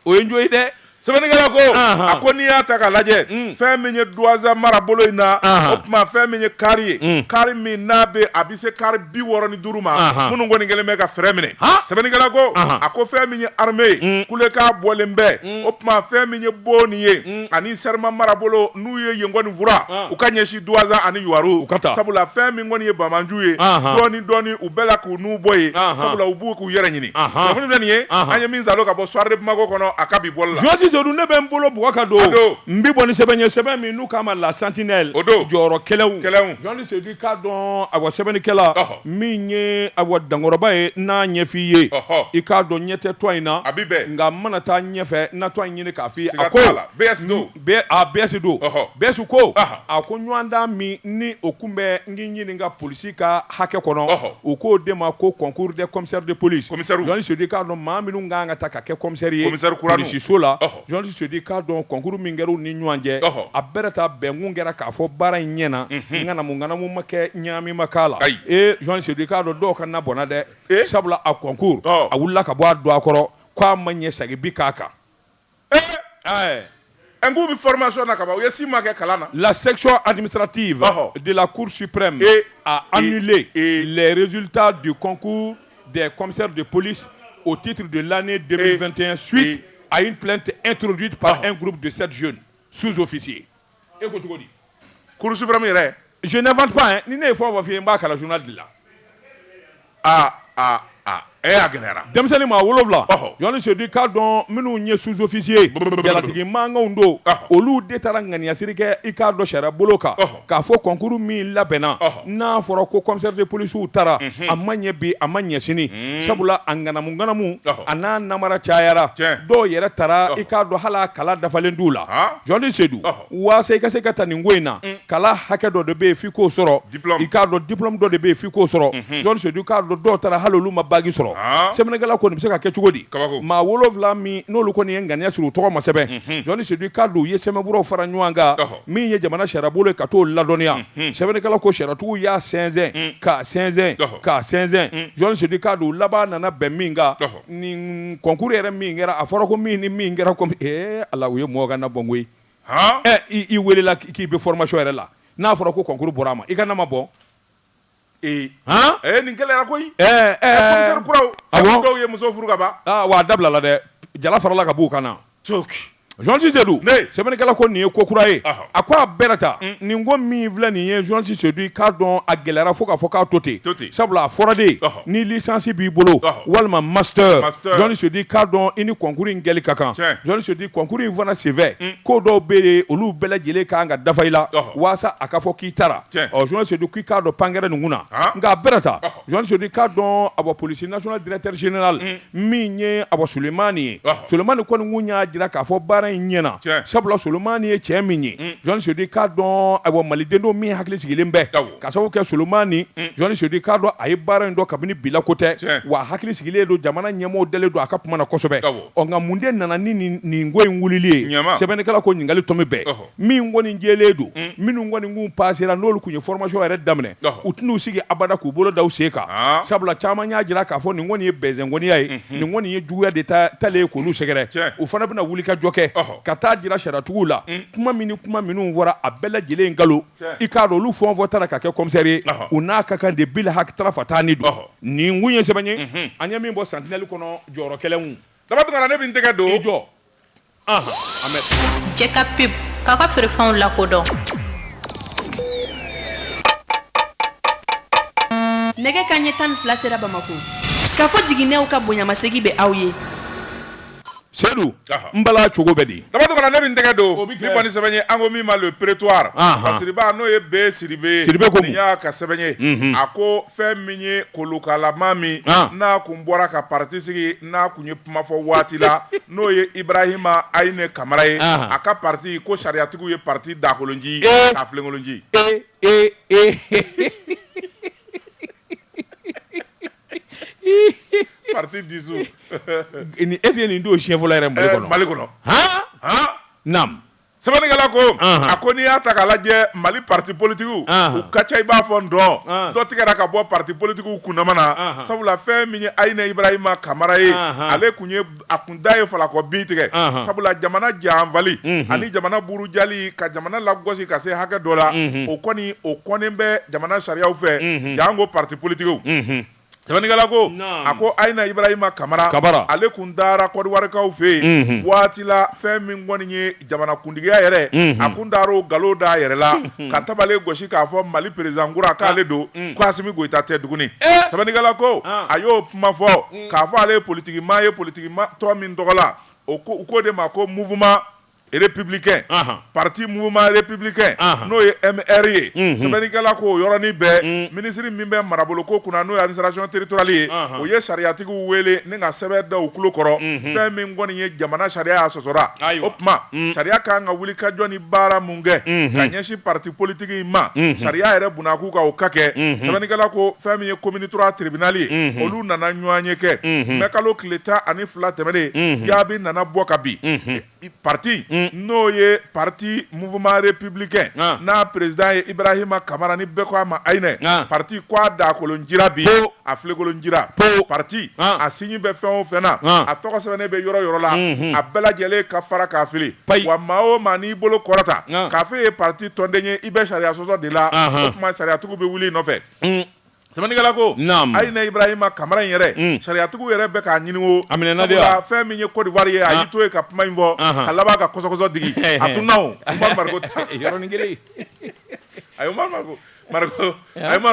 o ye n jo ye dɛ sɛbɛnnikɛla ko a ko n'i y'a ta k'a lajɛ fɛn min ye Douaza marabolo in na o tuma fɛn min ye kari ye kari min n'a bɛ a bɛ se kari 65 ma minnu kɔni kɛlen bɛ ka fɛrɛ minɛ sɛbɛnnikɛla ko a ko fɛn min ye armée ye kulekan bɔlen bɛɛ o tuma fɛn min ye Boni ye ani Serma marabolo n'u ye yen kɔni fura u ka ɲɛsin Douaza ani Yuwaru sabula fɛn min kɔni ye Bamanju ye dɔɔni u bɛɛ la k'u n'u bɔ ye sabula u b'u k'u yɛrɛ ɲini kunnafoni filɛ nin ye an ye min salo ka bɔ soirée de Bamako kɔnɔ a ka bi bɔli la Zodu ne bɛ n bolo bɔgɔ ka don n bɛ bɔ ni sɛbɛn ye sɛbɛn min n'u k'a ma la sentinelle jɔyɔrɔ kɛlɛw Jean Seydou k'a dɔn a wa sɛbɛnnikɛla min ye a wa dankɔrɔba ye n'a ɲɛf'i ye i k'a dɔn ɲɛ tɛ tɔn in na nka mana taa ɲɛfɛ na tɔn in ɲini k'a f'i ye a ko BS don BS ko a ko ɲɔgɔndan min ni o kun bɛ n k'i ɲini ka polisi ka hakɛ kɔnɔ u k'o de ma ko concours des commissaires de police Jean Seydou k'a dɔn maa minnu kan ka taa ka kɛ commissaire ye polisiso la Jean Seydou k'a dɔn concours min kɛra u ni ɲɔgɔn cɛ a bɛɛ ta bɛnkun kɛra k'a fɔ baara in ɲɛna ŋanamu ma kɛ ɲaami ma k'a la Jean Seydou k'a dɔn dɔw ka na bɔnna dɛ sabula a concours a wulila ka bɔ a don a kɔrɔ k'a ma ɲɛ sagi bi k'a kan n k'u bɛ formation na ka ban u ye 6 mois kɛ kalan na la section administrative de la Cour suprême a annulé les résultats du concours des commissaires de police au titre de l'année 2021 suite à une plainte introduite par un groupe de 7 jeunes sous-officiers. Écoute, Cour suprême yɛrɛ je n'invente pas, hein. Ni ne ye fɛn o fɛn f'i ye n b'a kalan journal de la. A gɛlɛyara denmisɛnnin maa 7 Jean Seydou k'a dɔn minnu ye sous-officier jalatigi mankanw don olu de taara ŋaniyasiri kɛ i k'a dɔn sariya bolo kan k'a fɔ concours min labɛnna n'a fɔra ko commissaire de police taara a ma ɲɛ bi a ma ɲɛ sini sabula a ŋanamu a n'a namara cayara dɔw yɛrɛ taara i k'a dɔn hali a kala dafalen d'u la Jean Seydou waasa i ka se ka taa nin ko in na kala hakɛ dɔ de bɛ yen f'i k'o sɔrɔ i k'a dɔn diplôme dɔ de bɛ yen f'i k'o sɔrɔ Jean Seydou k'a dɔn dɔw taara hali olu ma bagi sɔrɔ sɛbɛnnikɛla kɔni bɛ se ka kɛ cogo di maa 7 min n'olu kɔni ye ŋaniya siri u tɔgɔ ma sɛbɛn Jean Seydou k'a dɔn u ye sɛbɛnfuraw fara ɲɔgɔn kan min ye jamana sariya bolo ka t'o ladɔnniya sɛbɛnnikɛla ko sariyatigiw y'a sɛnsɛn k'a sɛnsɛn Jean Seydou k'a dɔn laban nana bɛn min kan nin concours yɛrɛ min kɛra a fɔra ko min ni min kɛra comme ala u ye mɔgɔ ka na bɔn koyi i welela k'i bɛ formation yɛrɛ la n'a fɔra ko concours bɔra a ma i ka na ma bɔ nin gɛlɛyara koyi commissaire kuraw dɔw ye muso furu ka ban wa a dabilala dɛ jala farala ka b'u kan na Jean Seydou sɛbɛnnikɛla ko nin ye ko kura ye a ko a bɛɛ ta nin ko min filɛ nin ye Jean Seydou k'a dɔn a gɛlɛyara fo k'a fɔ k'a to ten sabula a fɔra de ni licence b'i bolo walima master Jean Seydou k'a dɔn i ni concours in kɛli ka kan Jean Seydou concours in fana senfɛ ko dɔw bɛ yen olu bɛɛ lajɛlen kan ka dafa i la waasa a ka fɔ k'i taara Jean Seydou k'i k'a dɔn pangɛrɛ nin kun na nka a bɛɛ ta Jean Seydou k'a dɔn a bɔ police national directeur général min ye a bɔ Sulemani ye Sulemani kɔni kun y'a jira k'a fɔ baara in ɲɛna sabula Sulemani ye cɛ min ye Jean Seydou k'a dɔn a bɔ malidenw min hakili sigilen bɛ ka sababu kɛ Sulemani Jean Seydou k'a dɔn a ye baara in dɔn kabini bila ko tɛ wa hakili sigilen don jamana ɲɛmɔgɔw dalen don a ka kuma na kosɛbɛ nka mun de nana ni nin ko in wulili ye sɛbɛnnikɛla ko ɲininkali tɔmi bɛɛ min kɔni jɛlen don minnu kɔni kun passera n'olu kun ye formation yɛrɛ daminɛ u tɛn'u sigi abada k'u bolo da u sen kan sabula caman y'a jira k'a fɔ nin kɔni ye bɛnzɛnkɔniya ye nin kɔni ye juguya de talen ye k'olu sɛgɛrɛ u fana bɛna wuli ka jɔ kɛ ka taa jira sariyatigiw la kuma minnu fɔra a bɛɛ lajɛlen nkalon i k'a dɔn olu fɛn o fɛn taara ka kɛ commissaire ye u n'a ka kan de bila hakitara fatani don nin kun ye sɛbɛn ye an ye min bɔ sentinelle kɔnɔ jɔyɔrɔ kɛlɛnw daba tuma ne bɛ n tɛgɛ don i jɔ Ahmed Jɛka pub k'a ka feerefɛnw lakodɔn nɛgɛ kanɲɛ 12 sera Bamako k'a fɔ jiginɛw ka bonyamasegin bɛ aw ye Seydou n bala cogo bɛ di daba tuma ne bɛ n tɛgɛ don ni kɔni sɛbɛn ye an ko min ma le prétoire Siriba n'o ye B Siribe ko nin y'a ka sɛbɛn ye a ko fɛn min ye kolokalama min n'a kun bɔra ka parti sigi n'a kun ye kuma fɔ waati la n'o ye Ibrahima Ayine Kamara ye a ka parti ko sariyatigiw ye parti dakolonji k'a filenkolonji parti dissous ni est-ce que nin don siɲɛ fɔlɔ yɛrɛ Mali kɔnɔ Mali kɔnɔ nam sɛbɛnnikɛla ko a ko n'i y'a ta k'a lajɛ Mali parti politique u ka ca i b'a fɔ n dɔn dɔ tigɛra ka bɔ parti politique kunnama na sabula fɛn min ye Ayina Ibrahima Kamara ye ale kun da ye falakɔ bin tigɛ sabula jamana janfali ani jamana burujali ka jamana lagosi ka se hakɛ dɔ la o kɔni bɛ jamana sariyaw fɛ jango parti politique u sɛbɛnnikɛla ko a ko Ayina Ibrahima Kamara ale kun dara kɔdiwarikaw fɛ yen waati la fɛn min kɔni ye jamana kuntigiya yɛrɛ a kun dara o nkalon da yɛrɛ la ka tabale gosi k'a fɔ Mali président kura k'ale don ko Asimi Goyita tɛ tuguni sɛbɛnnikɛla ko a y'o kuma fɔ k'a fɔ ale ye politique ma tɔ min tɔgɔ la u ko de ma ko mouvement républicain parti mouvement républicain n'o ye MR ye sɛbɛnnikɛla ko yɔrɔnin bɛɛ ministre min bɛ marabolo ko kunna n'o ye administration territoriale ye o ye sariyatigiw wele ni ka sɛbɛn da u tulo kɔrɔ fɛn min kɔni ye jamana sariya y'a sɔsɔra o tuma sariya kan ka wuli ka jɔ ni baara mun kɛ ka ɲɛsin parti politique in ma sariya yɛrɛ bunakun ka o ka kɛ sɛbɛnnikɛla ko fɛn min ye commune 3 tribunal ye olu nana ɲɔgɔn ye kɛ mɛ kalo tile 12 tɛmɛnen jaabi nana bɔ ka bin parti n'o ye parti mouvement républicain n'a président ye Ibrahima Kamara ni bɛɛ ko a ma Ayinɛ parti ko a da kolonjira bi a filekolonjira parti a signe bɛ fɛn o fɛn na a tɔgɔ sɛbɛnnen bɛ yɔrɔ yɔrɔ la a bɛɛ lajɛlen ka fara k'a fili wa maa o maa n'i bolo kɔrɔta k'a fɔ ye parti tɔnden ye i bɛ sariya sɔsɔ de la o tuma sariyatigiw bɛ wuli i nɔfɛ sɛbɛnnikɛla ko Ayina Ibrahima Kamara in yɛrɛ sariyatigiw yɛrɛ bɛ k'a ɲini o sabula fɛn min ye Côte d'Ivoire ye a y'i to ye ka kuma in fɔ ka laban ka kɔsɔkɔsɔ digi a tun na o Umaru Mariko ta yɔrɔnin kelen a ye Umaru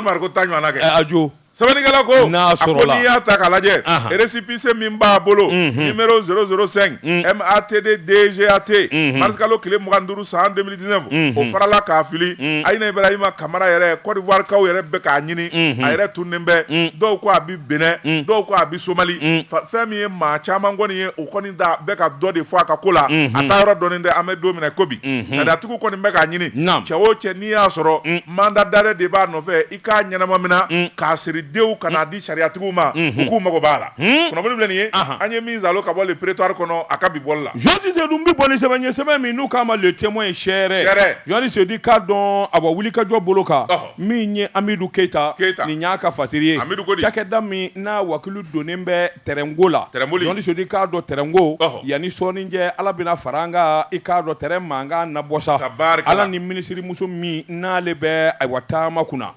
Mariko ta ɲɔgɔnna kɛ a jo sɛbɛnnikɛla ko a ko n'i y'a ta k'a lajɛ récépissé min b'a bolo numéro 005 MATD DGAT mars kalo tile 25 san 2019 o farala k'a fili Ayina Ibrahima Kamara yɛrɛ Côte d'Ivoire kaw yɛrɛ bɛ k'a ɲini a yɛrɛ tunnen bɛ dɔw ko a bi Benin dɔw ko a bi Somali fɛn min ye maa caman kɔni ye o kɔni da bɛ ka dɔ de fɔ a ka ko la a taa yɔrɔ dɔnnen tɛ an bɛ don min na ko bi sariyatigiw kɔni bɛ k'a ɲini cɛ o cɛ n'i y'a sɔrɔ mandat d'arrêt de b'a nɔfɛ i k'a ɲɛnama mina k'a siri denw kana di sariyatigiw ma u k'u mago b'a la kunnafoni filɛ nin ye an ye min zalo ka bɔ le prétoire kɔnɔ a ka bi bɔli la Jean Sedou bɛ bɔ ni sɛbɛn ye sɛbɛn min n'u k'a ma le témoin sɛrɛ Jean Sedou k'a dɔn a bɔ wuli ka jɔ bolo kan min ye Amidou Keita nin y'a ka fasiri ye cakɛda min n'a wakilu donnen bɛ terrainko la Jean Sedou k'a dɔn terrainko yanni sɔɔni Ala bɛna fara an kan i k'a dɔn terrain mankan nabɔ sa Ala ni ministre muso min n'ale bɛ ayiwa taama kunna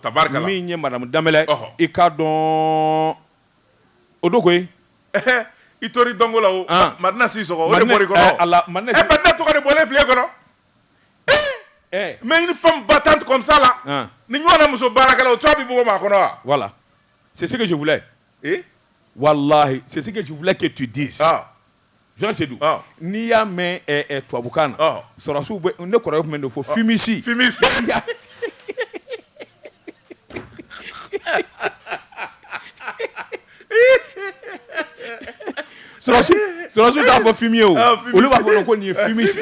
min ye madame Damɛlɛ i k'a dɔn o do koyi i tori dɔnko la o Madina si sɔgɔ o de bɔr'i kɔnɔ Madina tɔgɔ de bɔlen filɛ kɔnɔ mais une femme battante comme ça là ni ɲɔgɔn na muso baarakɛla o tɔgɔ bɛ bɔ maa kɔnɔ wa voilà c'est ce que je voulais wallahi c'est ce que je voulais que tu dises Jean Sedou n'i y'a mɛn tubabukan na sɔrɔsiw bɛ ne kɔrɔkɛ tun bɛ nin fɔ fumisi sɔrɔsiw t'a fɔ fumier o olu b'a fɔ ko nin ye fumisi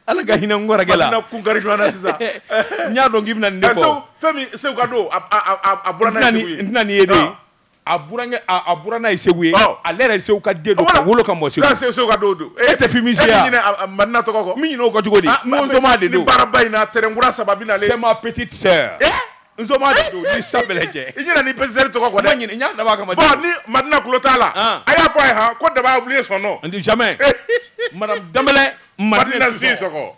Ala ka hinɛ n kɔrɔkɛ la na kunkari ɲɔgɔn na sisan n y'a dɔn k'i bɛna nin de fɔ fɛn min Segu ka don a bɔra n'a ye Segu ye n tɛna nin ye de a bɔra n'a ye Segu ye ale yɛrɛ Segu ka den don ka wolo ka mɔ Segu Segu ka don e tɛ fumisi ya e ɲinɛ Madina tɔgɔ kɔ min ɲinɛ o kɔ cogo di n ko nsoma de don ni baaraba in na terrain kura saba bɛ nalen c'est ma petite sœur nsoma de don ni sa bɛɛ lajɛ i ɲinɛ ni petite tɔgɔ kɔ dɛ n y'a dab'a kama bon ni Madina kulo t'a la a y'a fɔ a ye han ko daba a oublié son nom jamais madame Damɛlɛ Madina si sɔgɔ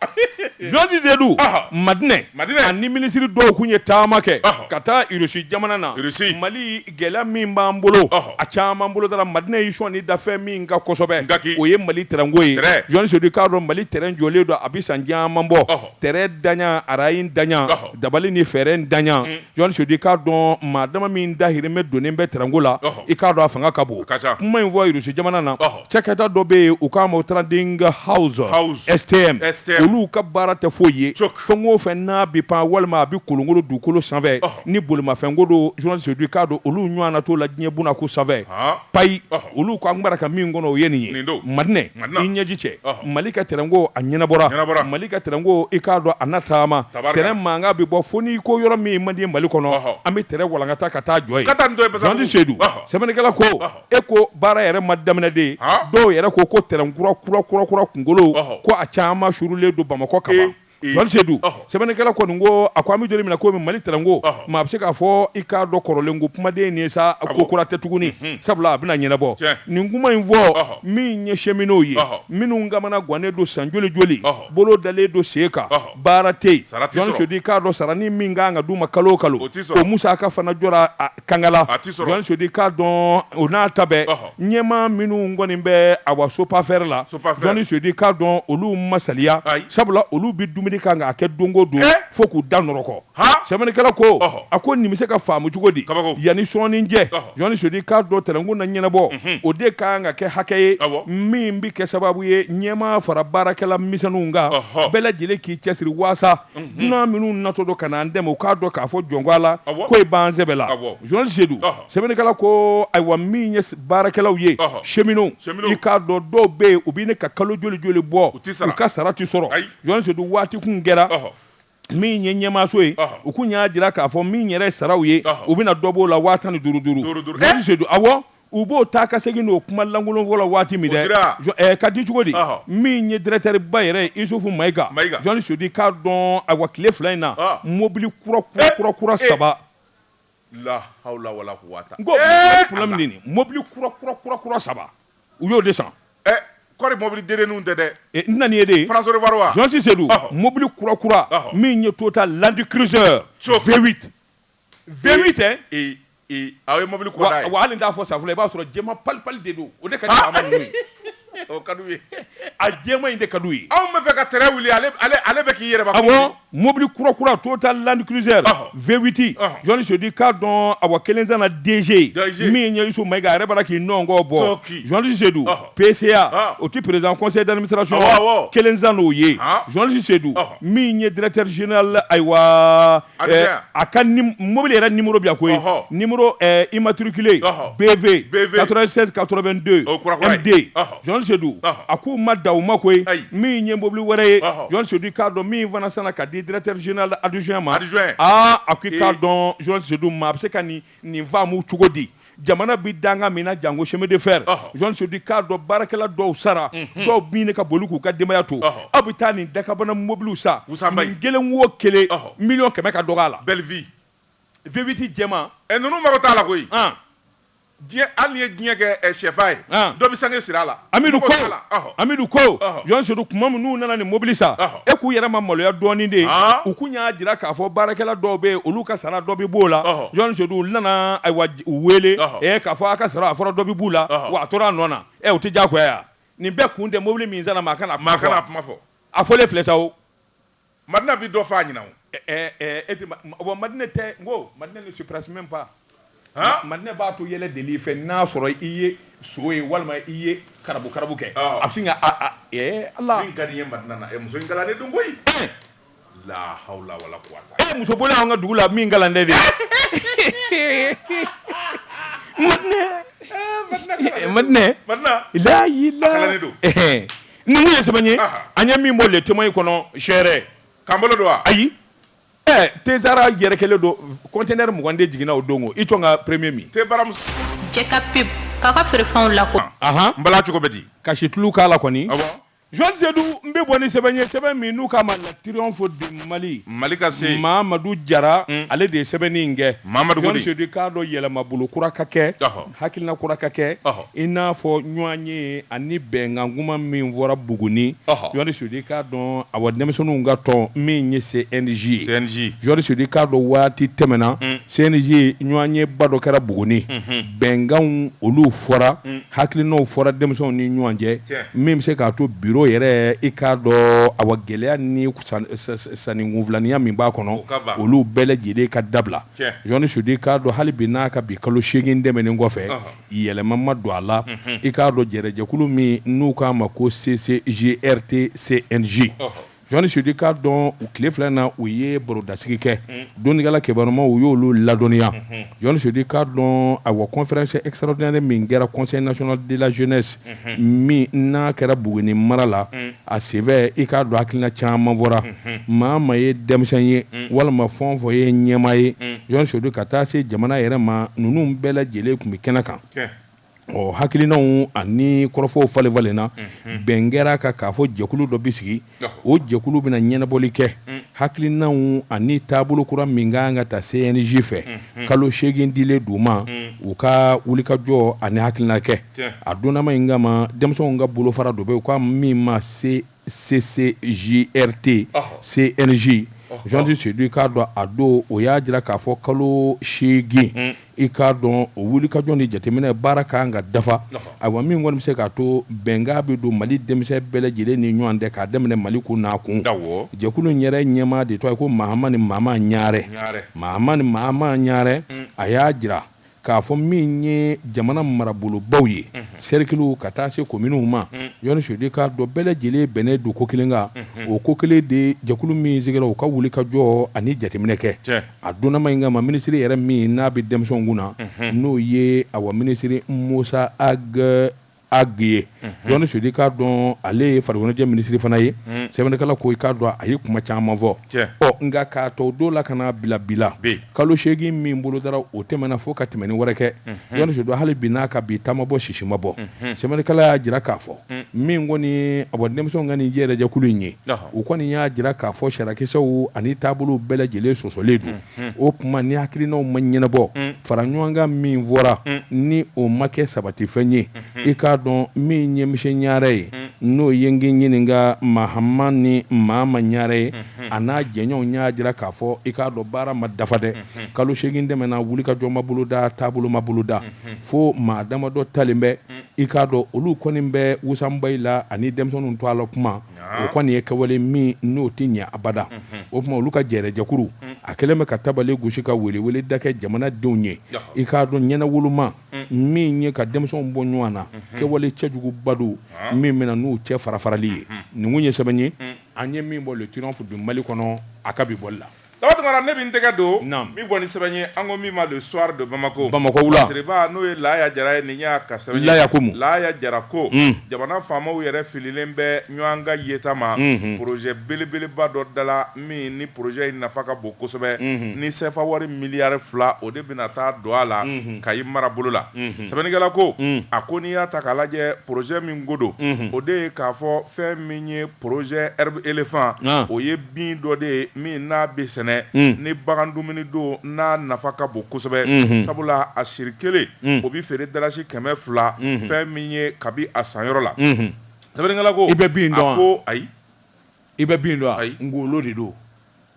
Jean Sedou Madinɛ ani ministre dɔw kun ye taama kɛ ka taa Russie jamana na Mali gɛlɛya min b'an bolo a caman bolo dara Madinɛ y'i sɔn ni dafɛn min ka kosɛbɛ o ye Mali terrainko ye Jean Sedou k'a dɔn Mali terrain jɔlen don a bɛ san caman bɔ terrain daɲa arayi daɲa dabali ni fɛɛrɛ daɲa Jean Sedou k'a dɔn maa dama min dahirimɛ donnen bɛ terrainko la i k'a dɔn a fanga ka bon kuma in fɔ Russie jamana na cakɛda dɔ bɛ yen u k'a ma Trading House STM olu ka baara tɛ foyi ye fɛn o fɛn n'a bɛ pan walima a bɛ kolonkolon dugukolo sanfɛ ni bolimafɛnko don Jean Sedou k'a dɔn olu ɲɔgɔn na t'o la diɲɛ buna ko sanfɛ payi olu ko an bɛra ka min kɔnɔ o ye nin ye Madinɛ i ɲɛji cɛ Mali ka terrainko a ɲɛnabɔra Mali ka terrainko i k'a dɔn a na taama terrain mankan bɛ bɔ fo n'i ko yɔrɔ min man di Mali kɔnɔ an bɛ terrain walankata ka taa jɔ yen Jean Sedou sɛbɛnnikɛla ko e ko baara yɛrɛ ma daminɛ de dɔw yɛrɛ ko terrain kura kunkolo ko a caman surulen don Bamakɔ ka ban Jɔn Sedu sɛbɛnnikɛla kɔni ko a ko an bɛ joli min na ko Mali taranko maa bɛ se k'a fɔ i k'a dɔn kɔrɔlen ko kumaden nin ye sa ko kura tɛ tuguni sabula a bɛna ɲɛnabɔ nin kuma in fɔ min ye cheminot ye minnu kamana gannen don san joli joli bolo dalen don sen kan baara tɛ yen Jɔn Sedu i k'a dɔn sara ni min kan ka d'u ma kalo o kalo o musaka fana jɔra kangala Jɔn Sedu i k'a dɔn o n'a ta bɛɛ ɲɛmaa minnu kɔni bɛ a wa sopafɛrɛ la Jɔn Sedu i k'a dɔn olu ma saliya sabula olu bɛ dumuni kan ka kɛ dongo don fo k'u da nɔrɔkɔ sɛbɛnnikɛla ko a ko nin bɛ se ka faamu cogo di yanni sɔɔni cɛ Jɔn Sedu k'a dɔn tɛrɛnko na ɲɛnabɔ o de kan ka kɛ hakɛ ye min bɛ kɛ sababu ye ɲɛmaa fara baarakɛla misɛnninw kan bɛɛ lajɛlen k'i cɛsiri waasa dunan minnu natɔ don ka n'an dɛmɛ u k'a dɔn k'a fɔ jɔnko a la ko i b'an sɛbɛ la Jɔn Sedu sɛbɛnnikɛla ko ayiwa min ye baarakɛlaw ye cheminot i k'a dɔn dɔw bɛ yen u bɛ ne ka kalo joli joli bɔ u ka sara tɛ sɔrɔ Jɔn Sedu waati kun kɛra min ye ɲɛmaaso ye u kun y'a jira k'a fɔ min yɛrɛ saraw ye u bɛna dɔ b'o la 15,000 Jɔn Sedu awɔ u b'o taa ka segin n'o kuma lankolon fɔ la waati min dɛ ka di cogo di min ye directeur ba yɛrɛ ye Isufu Mayiga Jɔn Sedu k'a dɔn ayiwa tile 2 in na mobili kura 3 la hawla wala quwwata n ko problème de nin mobili kura 3 u y'o de san kɔri mobili dedenninw tɛ dɛ n nana ye de France Revoir wa Jɔn Sedu mobili kura min ye Total Land Cruiser V8 aw ye mobili kura da ye wa hali t'a fɔ safula i b'a sɔrɔ jɛma pali de don o de ka di faama ninnu ye o ka d'u ye a jɛma in de ka d'u ye anw bɛ fɛ ka terrain wuli ale bɛ k'i yɛrɛ awɔ mobili kura Total Land Cruiser V8 Jɔn Sedu k'a dɔn awa kelen na DG min ye Isufu Mayiga a yɛrɛ b'a k'i nɔngɔ bɔ Jɔn Sedu PCA o ti président conseil d'administration kelen n'o ye Jɔn Sedu min ye directeur général ayiwa a ka mobili yɛrɛ numéro bi a koyi numéro immatriculé BV 9682 MD Jɔn Sedu a k'u ma da u ma koyi min ye mobili wɛrɛ ye Jɔn Sedu k'a dɔn min fana sana ka di directeur général adjoint ma a ko i k'a dɔn Jɔn Sedu ma a bɛ se ka nin faamu cogo di jamana bi danga min na jango chemin de fer Jɔn Sedu k'a dɔn baarakɛla dɔw sara dɔw bin ne ka boli k'u ka denbaya to aw bɛ taa nin dakabana mobiliw sa nin kelen wo kelen miliyɔn 100 ka dɔgɔ a la belle vie V8 jɛma ninnu mago t'a la koyi hali ni ye diɲɛ kɛ sɛfa ye dɔ bɛ sange siri a la Amidu ko Jɔn Sedu kuma min n'u nana nin mobili sa e k'u yɛrɛ ma maloya dɔɔnin de u kun y'a jira k'a fɔ baarakɛla dɔw bɛ yen olu ka sara dɔ bɛ b'o la Jɔn Sedu olu nana ayiwa u wele k'a fɔ a ka sara a fɔra dɔ bɛ b'u la wa a tora a nɔ na u tɛ diyagoya ya nin bɛɛ kun tɛ mobili min sanna maa kana kuma fɔ a fɔlen filɛ sa o Madina bɛ dɔ f'a ɲɛna o Madina tɛ n ko Madina ne se place même pas Madina b'a to yɛlɛ deli fɛ n'a sɔrɔ i ye so ye walima i ye karabu kɛ a bɛ sin ka ala min ka di n ye Madina na muso in kalan ne dun koyi la hawla wala quwwata muso bɔlen an ka dugu la min kalan tɛ de Madina la ni mun ye sɛbɛn ye an ye min bɔ le témoin kɔnɔ sɛrɛ k'an bolo don wa ayi Tezara yɛrɛ kelen don conteneur 20 de jiginna o don i tɔn ka premier min te baramuso Jɛ ka pub k'a ka feerefɛnw lakɔ n bala cogo bɛ di ka situlu k'a la kɔni Jɔn Sedu n bɛ bɔ ni sɛbɛn ye sɛbɛn min n'u k'a ma la triomphe de Mali ka se Mamadu Jara ale de ye sɛbɛnnin in kɛ Jɔn Sedu k'a dɔn yɛlɛma bolo kura ka kɛ hakilina kura ka kɛ i n'a fɔ ɲɔgɔn ye ani bɛnkan kuma min fɔra Buguni Jɔn Sedu k'a dɔn awa denmisɛnninw ka tɔn min ye CNJ Jɔn Sedu k'a dɔn waati tɛmɛna CNJ ɲɔgɔn ye ba dɔ kɛra Buguni bɛnkanw olu fɔra hakilinaw fɔra denmisɛnninw ni ɲɔgɔn cɛ min bɛ se k'a to bureau yɛrɛ i k'a dɔn awa gɛlɛya ni sanni kunfilaniya min b'a kɔnɔ olu bɛɛ lajɛlen ka dabila Jɔn Sedu k'a dɔn hali bi n'a ka bi kalo 8 tɛmɛnen kɔfɛ yɛlɛma ma don a la i k'a dɔn jɛrɛjɛkulu min n'u k'a ma ko CCGRT CNJ Jɔn Sedu k'a dɔn u tile 2 na u ye barodasigi kɛ donnikɛla kibarumaw u y'olu ladɔnniya Jɔn Sedu k'a dɔn awa conférence extraordinaire min kɛra conseil national de la jeunesse min n'a kɛra Buguni mara la a senfɛ i k'a dɔn hakilina caman fɔra maa ye denmisɛn ye walima fɛn o fɛn ye ɲɛmaa ye Jɔn Sedu ka taa se jamana yɛrɛ ma ninnu bɛɛ lajɛlen tun bɛ kɛnɛ kan ɔ hakilinaw ani kɔrɔfɔw falen-falenna bɛn kɛra k'a fɔ jɛkulu dɔ bi sigi o jɛkulu bɛna ɲɛnabɔli kɛ hakilinaw ani taabolo kura min ka kan ka ta CNJ fɛ kalo 8 dilen d'u ma u ka wulikajɔ ani hakilina kɛ a donnama in kama denmisɛnw ka bolofara dɔ bɛ u ka min ma CCJRT CNJ Jean-Di Seydou k'a dɔn a don o y'a jira k'a fɔ kalo 8 i k'a dɔn o wulikajɔ ni jateminɛ baara ka kan ka dafa ayiwa min kɔni bɛ se k'a to bɛnkan bɛ don Mali denmisɛn bɛɛ lajɛlen ni ɲɔgɔn tɛ k'a daminɛ Mali kun n'a kun jɛkulu in yɛrɛ ɲɛmaa de tɔgɔ ye ko Mahama ni Mahama Ɲare a y'a jira k'a fɔ min ye jamana marabolobaw ye cercle ka taa se kominiw ma Jean-Di Seydou k'a dɔn bɛɛ lajɛlen bɛnnen don ko kelen kan o ko kelen de jɛkulu min sigira u ka wulikajɔ ani jateminɛ kɛ a donnama in kama minisiri yɛrɛ min n'a bɛ denmisɛnw kunna n'o ye awa minisiri Musa Agiye Jean-Di Seydou k'a dɔn ale ye farikoloɲɛnajɛ minisiri fana ye sɛbɛnnikɛla ko i k'a dɔn a ye kuma caman fɔ nka k'a tɔ don la ka na bila kalo 8 min bolo dara o tɛmɛna fo ka tɛmɛni wɛrɛ kɛ Jean-Di Seydou hali bi n'a ka bi taama bɔ sisi ma bɔ sɛbɛnnikɛla y'a jira k'a fɔ min kɔni a denmisɛnw ka nin jɛkulu in ye u kɔni y'a jira k'a fɔ sarakisɛw ani taabolo bɛɛ lajɛlen sɔsɔlen don o kuma ni hakilinaw ma ɲɛnabɔ fara ɲɔgɔn kan min fɔra ni o ma kɛ sabatifɛn ye i k'a dɔn min ye Michel Ɲare ye n'o ye n ɲininka Mahama ni Mahama Ɲare ye a n'a jɛɲɔgɔnw y'a jira k'a fɔ i k'a dɔn baara ma dafa dɛ kalo 8 tɛmɛna wulikajɔ ma boloda taabolo ma boloda fo maa damadɔ talen bɛ i k'a dɔn olu kɔni bɛ wusanbayi la ani denmisɛnninw to a la kuma o kɔni ye kɛwale min n'o tɛ ɲɛ abada o tuma olu ka jɛrɛjɛkuru a kɛlen bɛ ka tabale gosi ka welewele da kɛ jamanadenw ye i k'a dɔn ɲɛnawoloma min ye ka denmisɛnw bɔ ɲɔgɔn na kɛwale cɛjuguba don min bɛna n'u cɛ farafarali ye nin kun ye sɛbɛn ye an ye min bɔ le triomphe du Mali kɔnɔ a ka bi bɔli la Tabatangara ne bɛ n tɛgɛ don min bɔ ni sɛbɛn ye an ko min ma le soir de Bamako wula Siriba n'o ye Laya Jara ye nin y'a ka sɛbɛn Laya Jara ko jamana faamaw yɛrɛ fililen bɛ ɲɔgɔn ka yeta ma projet belebeleba dɔ dala min ni projet in nafa ka bon kosɛbɛ ni CFA wari miliyari 2 o de bɛna taa don a la Kayi marabolo la sɛbɛnnikɛla ko a ko n'i y'a ta k'a lajɛ projet min ko don o de ye k'a fɔ fɛn min ye projet herbe éléphant o ye bin dɔ de ye min n'a bɛ sɛnɛ ni bagan dumuni don n'a nafa ka bon kosɛbɛ sabula a siri kelen o bi feere dalasi 200 fɛn min ye kabi a sanyɔrɔ la sɛbɛnnikɛla ko i bɛ bin dɔn a ko ayi i bɛ bin dɔn ayi ngolo de don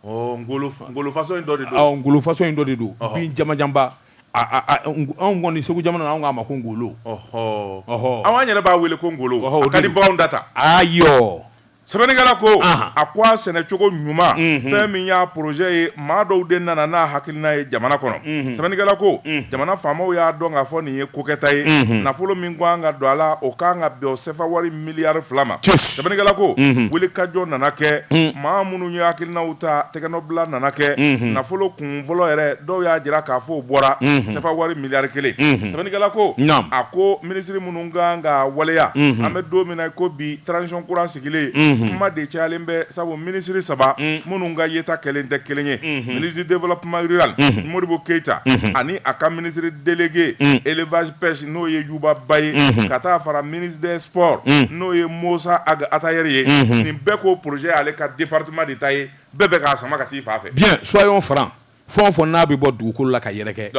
ngolo façon in dɔ de don ngolo façon in dɔ de don bin jamajanba anw kɔni Segu jamana anw k'a ma ko ngolo an yɛrɛ b'a wele ko ngolo a ka di baganw data ayɔ sɛbɛnnikɛla ko a ko a sɛnɛcogo ɲuman fɛn min y'a projet ye maa dɔw de nana n'a hakilina ye jamana kɔnɔ sɛbɛnnikɛla ko jamana faamaw y'a dɔn k'a fɔ nin ye kokɛta ye nafolo min kan ka don a la o kan ka bɛn o CFA wari miliyari 2 ma sɛbɛnnikɛla ko wulikajɔ nana kɛ maa minnu ye hakilinaw ta tɛgɛnɔbila nana kɛ nafolo kun fɔlɔ yɛrɛ dɔw y'a jira k'a fɔ o bɔra CFA wari miliyari 1 sɛbɛnnikɛla ko a ko minisiri minnu kan ka waleya an bɛ don min na ko bi transition kura sigilen kuma de cayalen bɛ sabu minisiri 3 minnu ka yeta kɛlen tɛ kelen ye ministre du développement rural Modibo Keita ani a ka ministre délégué élevage pêche n'o ye Yuba Baye ka taa fara ministre des sports n'o ye Musa Atayeri ye nin bɛɛ ko projet ale ka département de ta ye bɛɛ bɛ k'a sama ka t'i fa fɛ bien soyons francs fɛn o fɛn n'a bɛ bɔ dugukolo la ka yɛrɛkɛ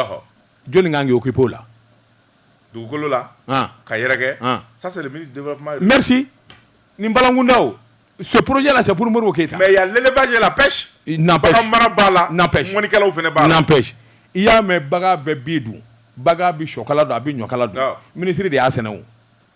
jɔnni kan k'i occuper o la dugukolo la ka yɛrɛkɛ ça c'est le ministre du développement rural merci nin balankundaw ce projet là c'est pour Modibo Keita mais il y a l'élevage et la pêche n'empêche n'empêche mɔnikɛlaw fɛnɛ b'a la n'empêche i y'a mɛn bagan bɛɛ bi dun bagan bi sɔkala don a bi ɲɔkala don ministre de y'a sɛnɛ o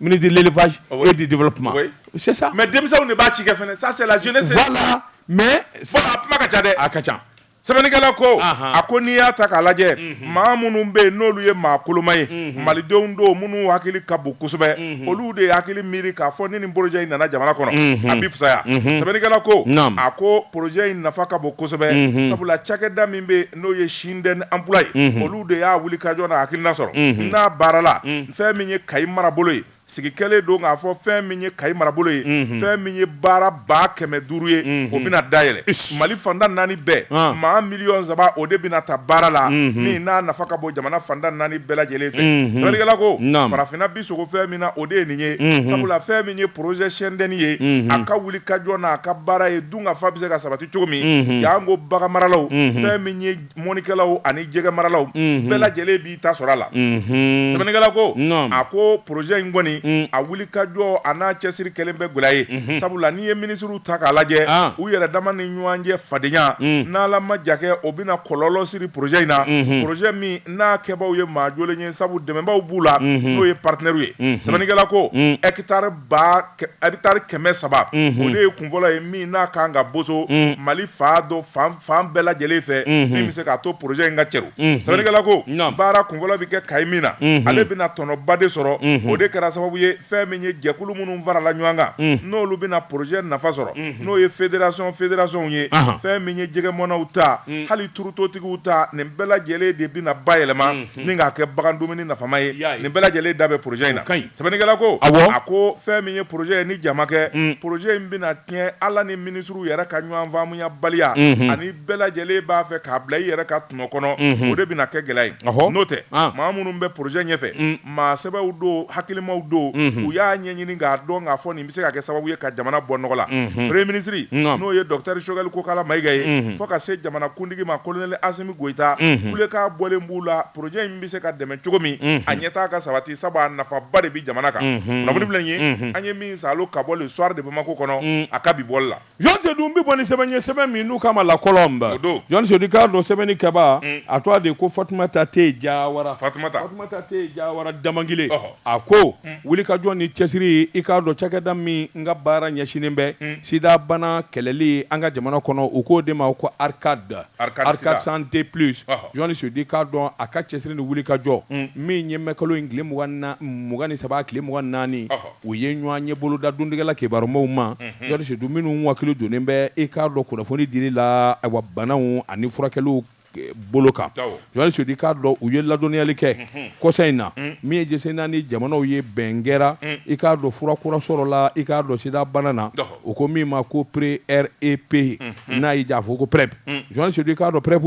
ministre de l'élevage et du développement c'est ça mais denmisɛnw de b'a ci kɛ fɛnɛ ça c'est la jeunesse voilà mais bon a kuma ka ca dɛ a ka ca sɛbɛnnikɛla ko a ko n'i y'a ta k'a lajɛ maa minnu bɛ yen n'olu ye maa koloma ye malidenw don minnu hakili ka bon kosɛbɛ olu de hakili miiri k'a fɔ ni nin projet in nana jamana kɔnɔ a bi fisaya sɛbɛnnikɛla ko a ko projet in nafa ka bon kosɛbɛ sabula cakɛda min bɛ n'o ye Shinden emploi olu de y'a wuli ka jɔ na hakilina sɔrɔ n'a baara la fɛn min ye Kayi marabolo ye sigi kɛlen don k'a fɔ fɛn min ye Kayi marabolo ye fɛn min ye baara 500,000 ye o bɛna dayɛlɛ Mali fanda 4 bɛɛ maa 300,000 o de bɛna ta baara la min n'a nafa ka bon jamana fanda 4 bɛɛ lajɛlen fɛ sɛbɛnnikɛla ko farafinna bi sogo fɛn min na o de ye nin ye sabula fɛn min ye projet sɛndɛni ye a ka wuli ka jɔ n'a ka baara ye dun ka fa bɛ se ka sabati cogo min y'an ko bagan maralaw fɛn min ye mɔnikɛlaw ani jɛgɛ maralaw bɛɛ lajɛlen b'i ta sɔrɔ a la sɛbɛnnikɛla ko a ko projet in kɔni a wuli ka jɔ a n'a cɛsiri kɛlen bɛ gwɛlɛya ye sabula n'i ye ministres ta k'a lajɛ u yɛrɛ dama ni ɲɔgɔn cɛ fadenya n'Ala ma ja kɛ o bɛna kɔlɔlɔ siri projet in na projet min n'a kɛbaaw ye maa jolen ye sabu dɛmɛbaaw b'u la n'o ye partenaires ye sɛbɛnnikɛla ko hectare 300 o de ye kunfɔlɔ ye min n'a kan ka boso Mali fan bɛɛ lajɛlen fɛ min bɛ se k'a to projet in ka cɛru sɛbɛnnikɛla ko baara kunfɔlɔ bɛ kɛ Kayi min na ale bɛna tɔnɔba de sɔrɔ o de kɛra sababu ye fɛn min ye jɛkulu minnu farala ɲɔgɔn kan n'olu bɛna projet nafa sɔrɔ n'o ye fédération ye fɛn min ye jɛgɛmɔnaw ta hali turutotigiw ta nin bɛɛ lajɛlen de bɛna bayɛlɛma ni k'a kɛ bagan dumuni nafama ye nin bɛɛ lajɛlen da bɛ projet in na sɛbɛnnikɛla ko a ko fɛn min ye projet ye ni jama kɛ projet in bɛna tiɲɛ Ala ni ministres yɛrɛ ka ɲɔgɔn faamuya baliya ani bɛɛ lajɛlen b'a fɛ k'a bila i yɛrɛ ka tɔnɔ kɔnɔ o de bɛna kɛ gɛlɛya ye n'o tɛ maa minnu bɛ projet ɲɛfɛ maa sɛbɛw don hakilimaw don u y'a ɲɛɲini k'a dɔn k'a fɔ nin bɛ se ka kɛ sababu ye ka jamana bɔ nɔgɔ la premier ministre n'o ye docteur Choguel Kokala Mayiga ye fo ka se jamana kuntigi ma colonel Asimi Goyita kulekan bɔlen b'u la projet in bɛ se ka dɛmɛ cogo min a ɲɛtaa ka sabati sabu a nafaba de bɛ jamana kan kunnafoni filɛ nin ye an ye min salo ka bɔ le soir de Bamako kɔnɔ a ka bi bɔli la John Seydou bɛ bɔ ni sɛbɛn ye sɛbɛn min n'u kama la kɔlɔnba John Seydou k'a dɔn sɛbɛnni kɛba a tɔgɔ de ko Fatumata Te Jawara Fatumata Te Jawara Damangile a ko wuli ka jɔ ni cɛsiri i k'a dɔn cakɛda min n ka baara ɲɛsinen bɛ sida bana kɛlɛli an ka jamana kɔnɔ u k'o de ma ko Arcade santé plus John Seydou k'a dɔn a ka cɛsiri ni wuli ka jɔ min ye mɛkalo in tile 23 tile 24 u ye ɲɔgɔn ɲɛ boloda duntigɛla kibarumaw ma John Seydou minnu wakili donnen bɛ i k'a dɔn kunnafoni dili la ayiwa banaw ani furakɛliw bolo kan John Seydou k'a dɔn u ye ladɔnniyali kɛ kɔsa in na min ye jɛsen ni jamanaw ye bɛn kɛra i k'a dɔn fura kura sɔrɔla i k'a dɔn sida bana na o ko min ma ko PrEP n'a y'i ja fɔ ko PrEP John Seydou k'a dɔn PrEP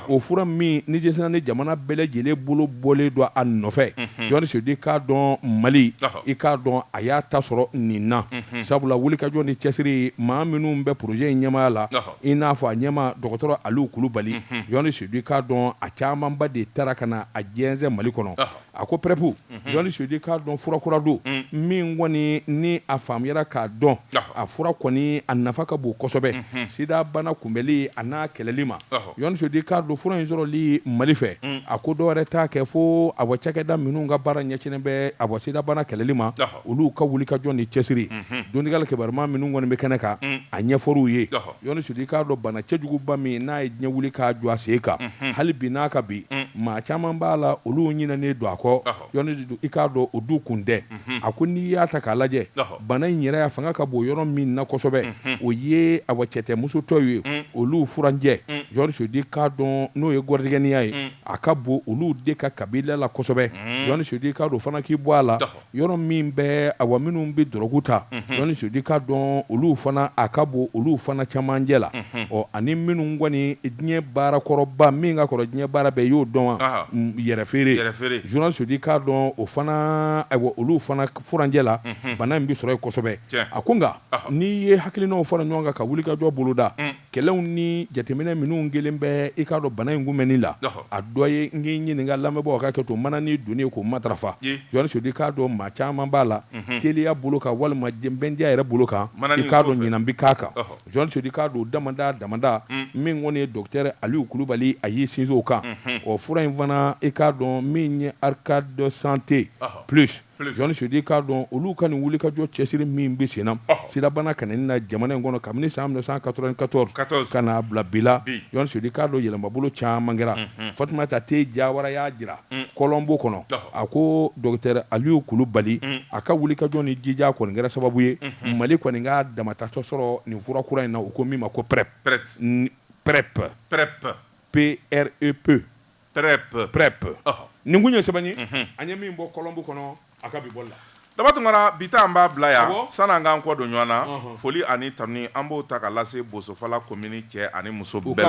o fura min ni jɛsen ni jamana bɛɛ lajɛlen bolo bɔlen don a nɔfɛ John Seydou k'a dɔn Mali i k'a dɔn a y'a ta sɔrɔ nin na sabula wuli ka jɔ ni cɛsiri maa minnu bɛ projet in ɲɛmaya la i n'a fɔ a ɲɛma dɔgɔtɔrɔ Aliyu Kulubali John Seydou k'a dɔn a camanba de taara ka na a jɛnsɛn Mali kɔnɔ a ko PrEP John Seydou k'a dɔn fura kura don min kɔni ni a faamuyara k'a dɔn a fura kɔni a nafa ka bon kosɛbɛ sida bana kunbɛli a n'a kɛlɛli ma John Seydou k'a dɔn fura in sɔrɔli Mali fɛ a ko dɔ wɛrɛ t'a kɛ fo a bɔ cakɛda minnu ka baara ɲɛsinnen bɛ a bɔ sida bana kɛlɛli ma olu ka wuli ka jɔ ni cɛsiri donnikɛla kibaruma minnu kɔni bɛ kɛnɛ kan a ɲɛfɔr'u ye John Seydou k'a dɔn bana cɛjuguba min n'a ye ɲɛ wuli k'a jɔ a sen kan hali bi n'a ka bi maa caman b'a la olu ɲinɛnen don a kɔ John Seydou i k'a dɔn o du kun tɛ a ko n'i y'a ta k'a lajɛ bana in yɛrɛ a fanga ka bon yɔrɔ min na kosɛbɛ o ye a wa cɛtɛmusotɔw ye olu furanjɛ John Seydou k'a dɔn n'o ye gɔrɔdigɛniya ye a ka bon olu de ka kabila la kosɛbɛ John Seydou k'a dɔn fana k'i bɔ a la yɔrɔ min bɛ a wa minnu bɛ dɔrɔgu ta John Seydou k'a dɔn olu fana a ka bon olu fana camancɛ la ɔ ani minnu kɔni diɲɛ baarakɔrɔba min ka kɔrɔ diɲɛ baara bɛɛ y'o dɔn wa yɛrɛ feere John Seydou k'a dɔn o fana ayiwa olu fana furanjɛ la bana in bɛ sɔrɔ yen kosɛbɛ a ko nka n'i ye hakilinaw fara ɲɔgɔn kan ka wuli ka jɔ boloda kɛlɛw ni jateminɛ minnu kelen bɛ i k'a dɔn bana in kunbɛnni la a dɔ ye n k'i ɲininka lamɛnbagaw ka kɛ to mana ni donni k'o matarafa John Seydou k'a dɔn maa caman b'a la teliya bolo kan walima bɛndiya yɛrɛ bolo kan i k'a dɔn ɲinan bɛ k'a kan John Seydou k'a dɔn damada min kɔni ye docteur Aliyu Kulubali a y'i sinsin o kan o fura in fana i k'a dɔn min ye Arcade santé plus John Seydou k'a dɔn olu ka nin wuli ka jɔ cɛsiri min bɛ sen na sidabana ka na jamana in kɔnɔ kabini san 1994 ka na bila bi la John Seydou k'a dɔn yɛlɛmabolo caman kɛra Fatumata Te Jawara y'a jira Kɔlɔnbo kɔnɔ a ko docteur Aliyu Kulubali a ka wuli ka jɔ ni jija kɔni kɛra sababu ye Mali kɔni ka damatatɔ sɔrɔ nin fura kura in na u ko min ma ko PrEP PrEP nin kun ye sɛbɛn ye an ye min bɔ Kɔlɔnbo kɔnɔ a ka bi bɔli la daba tungara bita an b'a bila yan san'an k'an kɔ don ɲɔgɔn na foli ani tanu an b'o ta ka lase Bosofala commune cɛ ani muso bɛɛ la